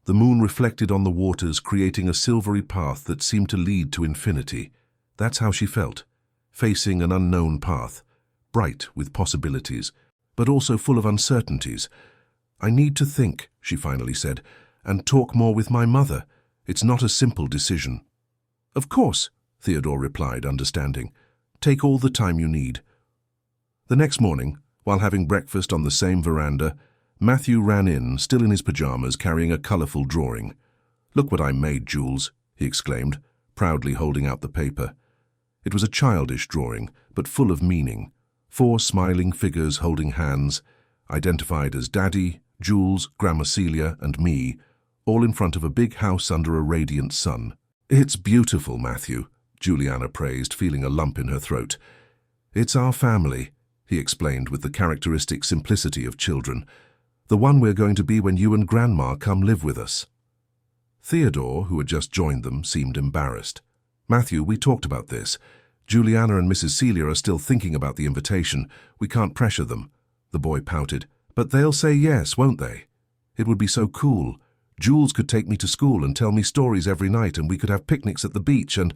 The moon reflected on the waters, creating a silvery path that seemed to lead to infinity. That's how she felt, facing an unknown path, bright with possibilities, but also full of uncertainties. "I need to think," she finally said, "and talk more with my mother. It's not a simple decision." "Of course," Theodore replied, understanding. "Take all the time you need." The next morning, while having breakfast on the same veranda, Matthew ran in, still in his pajamas, carrying a colorful drawing. "Look what I made, Jules," he exclaimed, proudly holding out the paper. It was a childish drawing, but full of meaning. 4 smiling figures holding hands, identified as Daddy, Jules, Grandma Celia, and me, all in front of a big house under a radiant sun. "It's beautiful, Matthew," Juliana praised, feeling a lump in her throat. "It's our family," he explained with the characteristic simplicity of children. "The one we're going to be when you and Grandma come live with us." Theodore, who had just joined them, seemed embarrassed. "Matthew, we talked about this. Juliana and Mrs. Celia are still thinking about the invitation. We can't pressure them." The boy pouted. "But they'll say yes, won't they? It would be so cool. Jules could take me to school and tell me stories every night, and we could have picnics at the beach and—"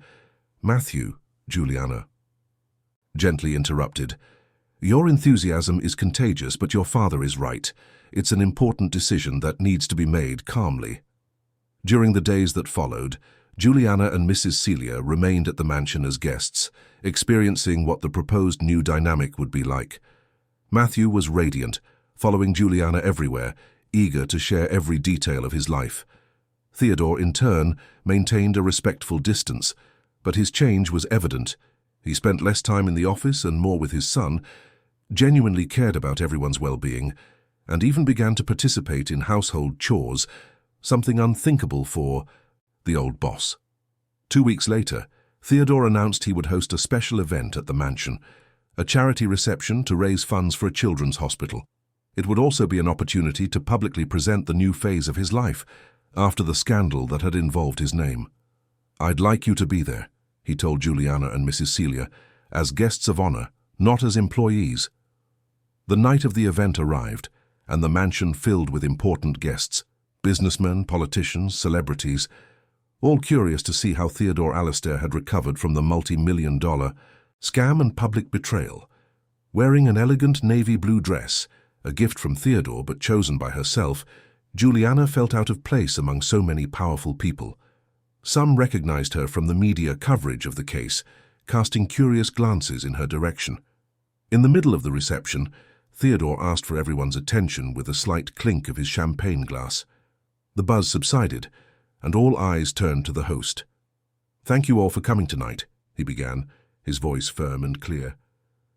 "Matthew," Juliana gently interrupted. "Your enthusiasm is contagious, but your father is right. It's an important decision that needs to be made calmly." During the days that followed, Juliana and Mrs. Celia remained at the mansion as guests, experiencing what the proposed new dynamic would be like. Matthew was radiant, following Juliana everywhere, eager to share every detail of his life. Theodore, in turn, maintained a respectful distance, but his change was evident. He spent less time in the office and more with his son, genuinely cared about everyone's well-being, and even began to participate in household chores, something unthinkable for the old boss. 2 weeks later, Theodore announced he would host a special event at the mansion, a charity reception to raise funds for a children's hospital. It would also be an opportunity to publicly present the new phase of his life, after the scandal that had involved his name. "I'd like you to be there," he told Juliana and Mrs. Celia, "as guests of honor, not as employees." The night of the event arrived, and the mansion filled with important guests, businessmen, politicians, celebrities, all curious to see how Theodore Alistair had recovered from the multi-million-dollar scam and public betrayal. Wearing an elegant navy blue dress, a gift from Theodore but chosen by herself, Juliana felt out of place among so many powerful people. Some recognized her from the media coverage of the case, casting curious glances in her direction. In the middle of the reception, Theodore asked for everyone's attention with a slight clink of his champagne glass. The buzz subsided, and all eyes turned to the host. "Thank you all for coming tonight," he began, his voice firm and clear.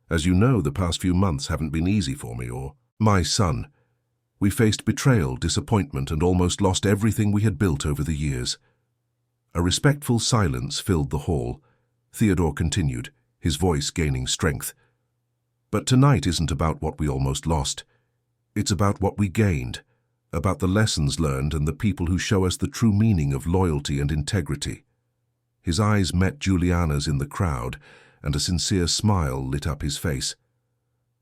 "As you know, the past few months haven't been easy for me or my son. We faced betrayal, disappointment, and almost lost everything we had built over the years." A respectful silence filled the hall. Theodore continued, his voice gaining strength. "But tonight isn't about what we almost lost. It's about what we gained, about the lessons learned and the people who show us the true meaning of loyalty and integrity." His eyes met Juliana's in the crowd, and a sincere smile lit up his face.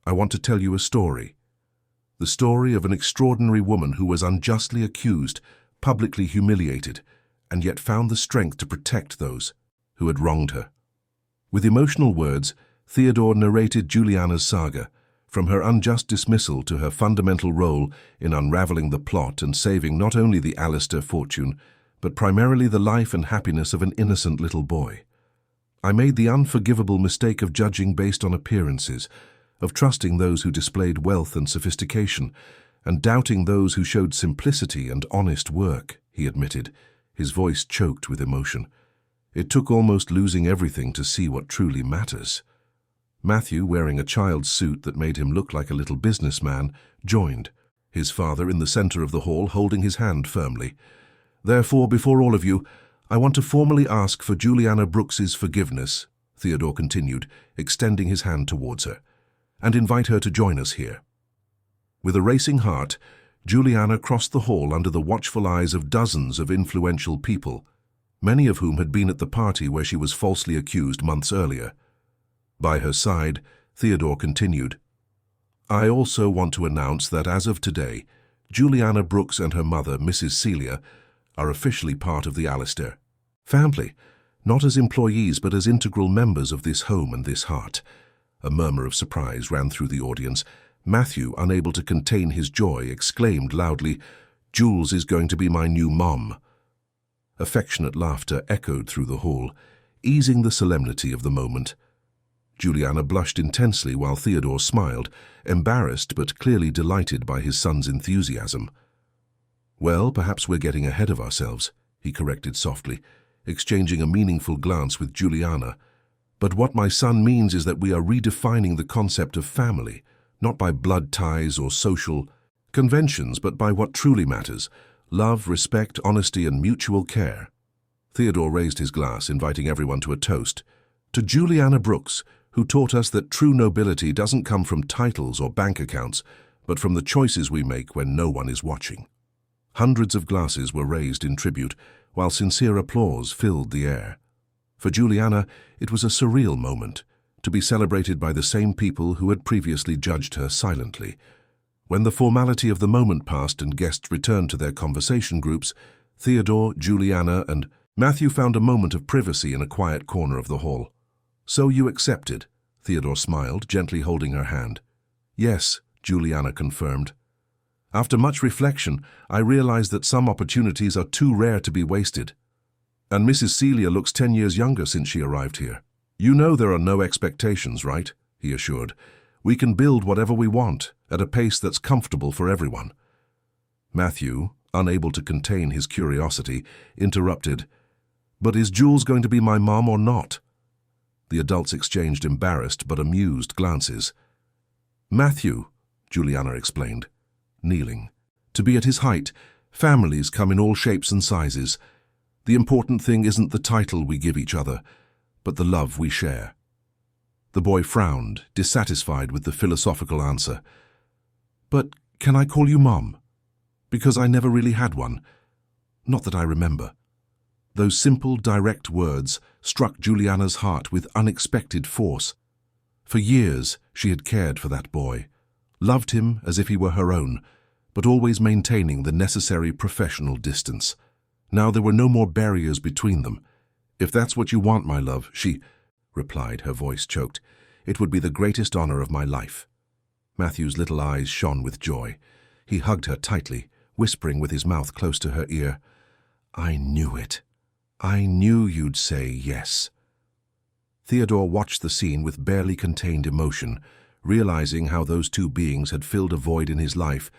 "I want to tell you a story. The story of an extraordinary woman who was unjustly accused, publicly humiliated, and yet found the strength to protect those who had wronged her." With emotional words, Theodore narrated Juliana's saga, from her unjust dismissal to her fundamental role in unraveling the plot and saving not only the Alistair fortune, but primarily the life and happiness of an innocent little boy. "I made the unforgivable mistake of judging based on appearances, of trusting those who displayed wealth and sophistication, and doubting those who showed simplicity and honest work, he admitted, his voice choked with emotion. It took almost losing everything to see what truly matters. Matthew, wearing a child's suit that made him look like a little businessman, joined, his father in the center of the hall holding his hand firmly. Therefore, before all of you, I want to formally ask for Juliana Brooks's forgiveness, Theodore continued, extending his hand towards her, and invite her to join us here. With a racing heart, Juliana crossed the hall under the watchful eyes of dozens of influential people, many of whom had been at the party where she was falsely accused months earlier. By her side, Theodore continued, I also want to announce that as of today, Juliana Brooks and her mother, Mrs. Celia, are officially part of the Alistair family, not as employees but as integral members of this home and this heart. A murmur of surprise ran through the audience. Matthew, unable to contain his joy, exclaimed loudly, Jules is going to be my new mom. Affectionate laughter echoed through the hall, easing the solemnity of the moment. Juliana blushed intensely while Theodore smiled, embarrassed but clearly delighted by his son's enthusiasm. Well, perhaps we're getting ahead of ourselves, he corrected softly, exchanging a meaningful glance with Juliana. But what my son means is that we are redefining the concept of family, not by blood ties or social conventions, but by what truly matters: love, respect, honesty, and mutual care. Theodore raised his glass, inviting everyone to a toast. To Juliana Brooks, who taught us that true nobility doesn't come from titles or bank accounts, but from the choices we make when no one is watching. Hundreds of glasses were raised in tribute, while sincere applause filled the air. For Juliana, it was a surreal moment, to be celebrated by the same people who had previously judged her silently. When the formality of the moment passed and guests returned to their conversation groups, Theodore, Juliana, and Matthew found a moment of privacy in a quiet corner of the hall. So you accepted, Theodore smiled, gently holding her hand. Yes, Juliana confirmed. After much reflection, I realized that some opportunities are too rare to be wasted. And Mrs. Celia looks 10 years younger since she arrived here. You know there are no expectations, right? He assured. We can build whatever we want, at a pace that's comfortable for everyone. Matthew, unable to contain his curiosity, interrupted. But is Jules going to be my mom or not? The adults exchanged embarrassed but amused glances. Matthew, Juliana explained, kneeling. To be at his height, families come in all shapes and sizes. The important thing isn't the title we give each other, but the love we share. The boy frowned, dissatisfied with the philosophical answer. But can I call you Mom? Because I never really had one. Not that I remember. Those simple, direct words struck Juliana's heart with unexpected force. For years, she had cared for that boy, loved him as if he were her own, but always maintaining the necessary professional distance. Now there were no more barriers between them. If that's what you want, my love, she replied, her voice choked. It would be the greatest honor of my life. Matthew's little eyes shone with joy. He hugged her tightly, whispering with his mouth close to her ear, I knew it. I knew you'd say yes. Theodore watched the scene with barely contained emotion, realizing how those two beings had filled a void in his life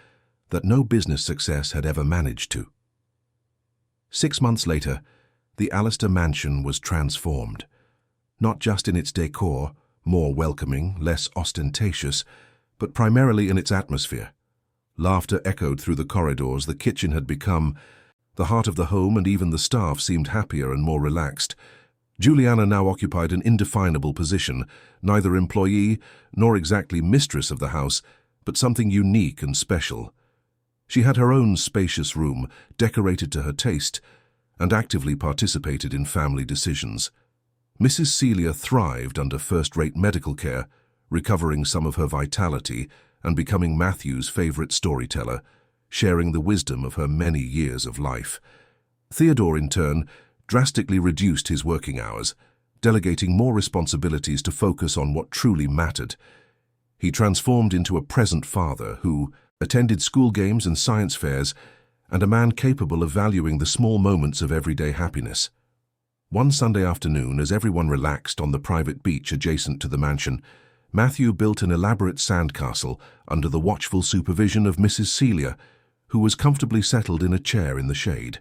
that no business success had ever managed to. 6 months later, the Alistair mansion was transformed. Not just in its decor, more welcoming, less ostentatious, but primarily in its atmosphere. Laughter echoed through the corridors. The kitchen had become the heart of the home, and even the staff seemed happier and more relaxed. Juliana now occupied an indefinable position, neither employee nor exactly mistress of the house, but something unique and special. She had her own spacious room, decorated to her taste, and actively participated in family decisions. Mrs. Celia thrived under first-rate medical care, recovering some of her vitality and becoming Matthew's favorite storyteller, sharing the wisdom of her many years of life. Theodore, in turn, drastically reduced his working hours, delegating more responsibilities to focus on what truly mattered. He transformed into a present father who attended school games and science fairs, and a man capable of valuing the small moments of everyday happiness. One Sunday afternoon, as everyone relaxed on the private beach adjacent to the mansion, Matthew built an elaborate sandcastle under the watchful supervision of Mrs. Celia, who was comfortably settled in a chair in the shade.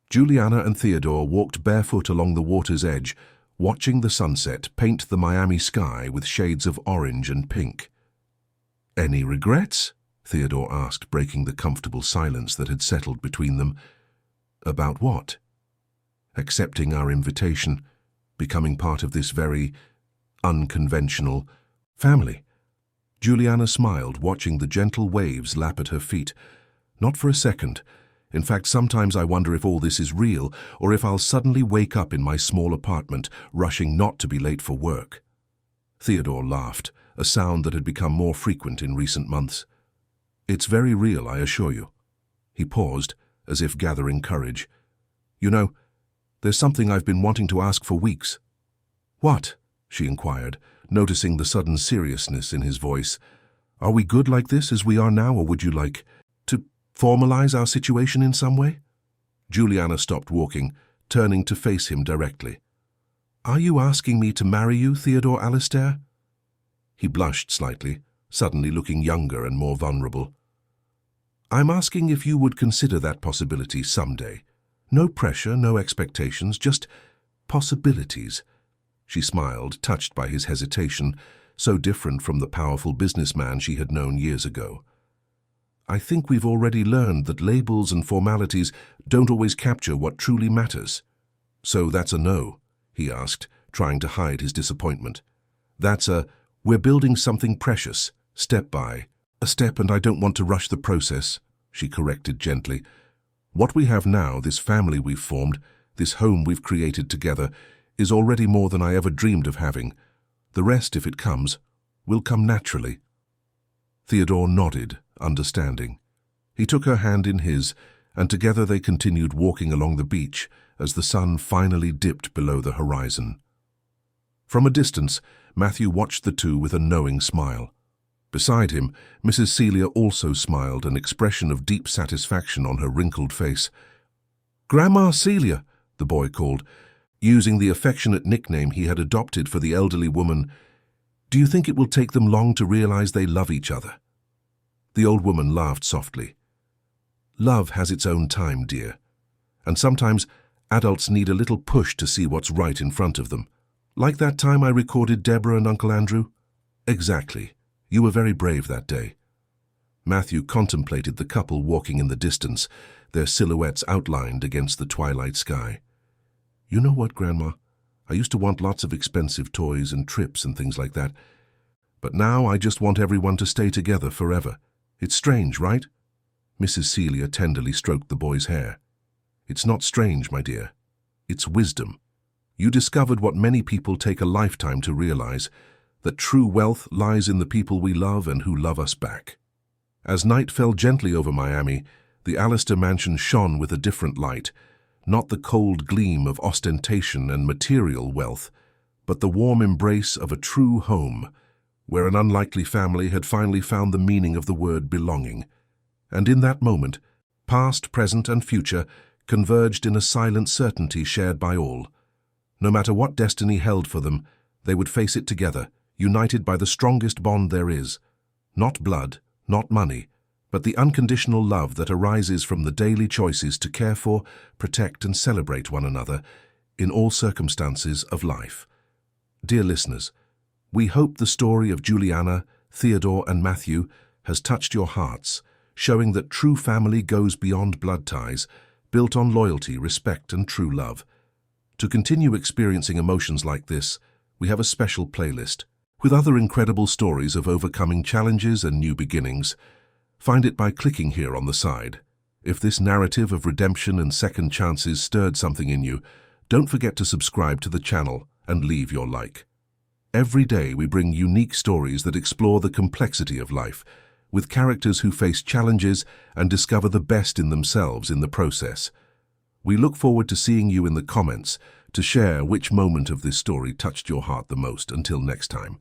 Juliana and Theodore walked barefoot along the water's edge, watching the sunset paint the Miami sky with shades of orange and pink. "Any regrets?" Theodore asked, breaking the comfortable silence that had settled between them. "About what?" "Accepting our invitation, becoming part of this very unconventional family." Juliana smiled, watching the gentle waves lap at her feet. "Not for a second. In fact, sometimes I wonder if all this is real, or if I'll suddenly wake up in my small apartment, rushing not to be late for work." Theodore laughed, a sound that had become more frequent in recent months. "It's very real, I assure you." He paused, as if gathering courage. "You know, there's something I've been wanting to ask for weeks." "What?" she inquired, noticing the sudden seriousness in his voice. "Are we good like this as we are now, or would you like to formalize our situation in some way?" Juliana stopped walking, turning to face him directly. "Are you asking me to marry you, Theodore Alistair?" He blushed slightly, suddenly looking younger and more vulnerable. "I'm asking if you would consider that possibility someday. No pressure, no expectations, just possibilities." She smiled, touched by his hesitation, so different from the powerful businessman she had known years ago. "I think we've already learned that labels and formalities don't always capture what truly matters." "So that's a no?" he asked, trying to hide his disappointment. "That's a, we're building something precious, step by a step, and I don't want to rush the process," she corrected gently. "What we have now, this family we've formed, this home we've created together, is already more than I ever dreamed of having. The rest, if it comes, will come naturally." Theodore nodded, understanding. He took her hand in his, and together they continued walking along the beach as the sun finally dipped below the horizon. From a distance, Matthew watched the two with a knowing smile. Beside him, Mrs. Celia also smiled, an expression of deep satisfaction on her wrinkled face. "Grandma Celia," the boy called, using the affectionate nickname he had adopted for the elderly woman. "Do you think it will take them long to realize they love each other?" The old woman laughed softly. "Love has its own time, dear. And sometimes adults need a little push to see what's right in front of them. Like that time I recorded Deborah and Uncle Andrew?" "Exactly. You were very brave that day." Matthew contemplated the couple walking in the distance, their silhouettes outlined against the twilight sky. "You know what, Grandma? I used to want lots of expensive toys and trips and things like that. But now I just want everyone to stay together forever. It's strange, right?" Mrs. Celia tenderly stroked the boy's hair. "It's not strange, my dear. It's wisdom. You discovered what many people take a lifetime to realize, that true wealth lies in the people we love and who love us back." As night fell gently over Miami, the Alistair mansion shone with a different light, not the cold gleam of ostentation and material wealth, but the warm embrace of a true home, where an unlikely family had finally found the meaning of the word belonging. And in that moment, past, present, and future converged in a silent certainty shared by all. No matter what destiny held for them, they would face it together, united by the strongest bond there is. Not blood, not money, but the unconditional love that arises from the daily choices to care for, protect, and celebrate one another in all circumstances of life. Dear listeners, we hope the story of Juliana, Theodore, and Matthew has touched your hearts, showing that true family goes beyond blood ties, built on loyalty, respect, and true love. To continue experiencing emotions like this, we have a special playlist with other incredible stories of overcoming challenges and new beginnings. Find it by clicking here on the side. If this narrative of redemption and second chances stirred something in you, don't forget to subscribe to the channel and leave your like. Every day we bring unique stories that explore the complexity of life, with characters who face challenges and discover the best in themselves in the process. We look forward to seeing you in the comments to share which moment of this story touched your heart the most. Until next time.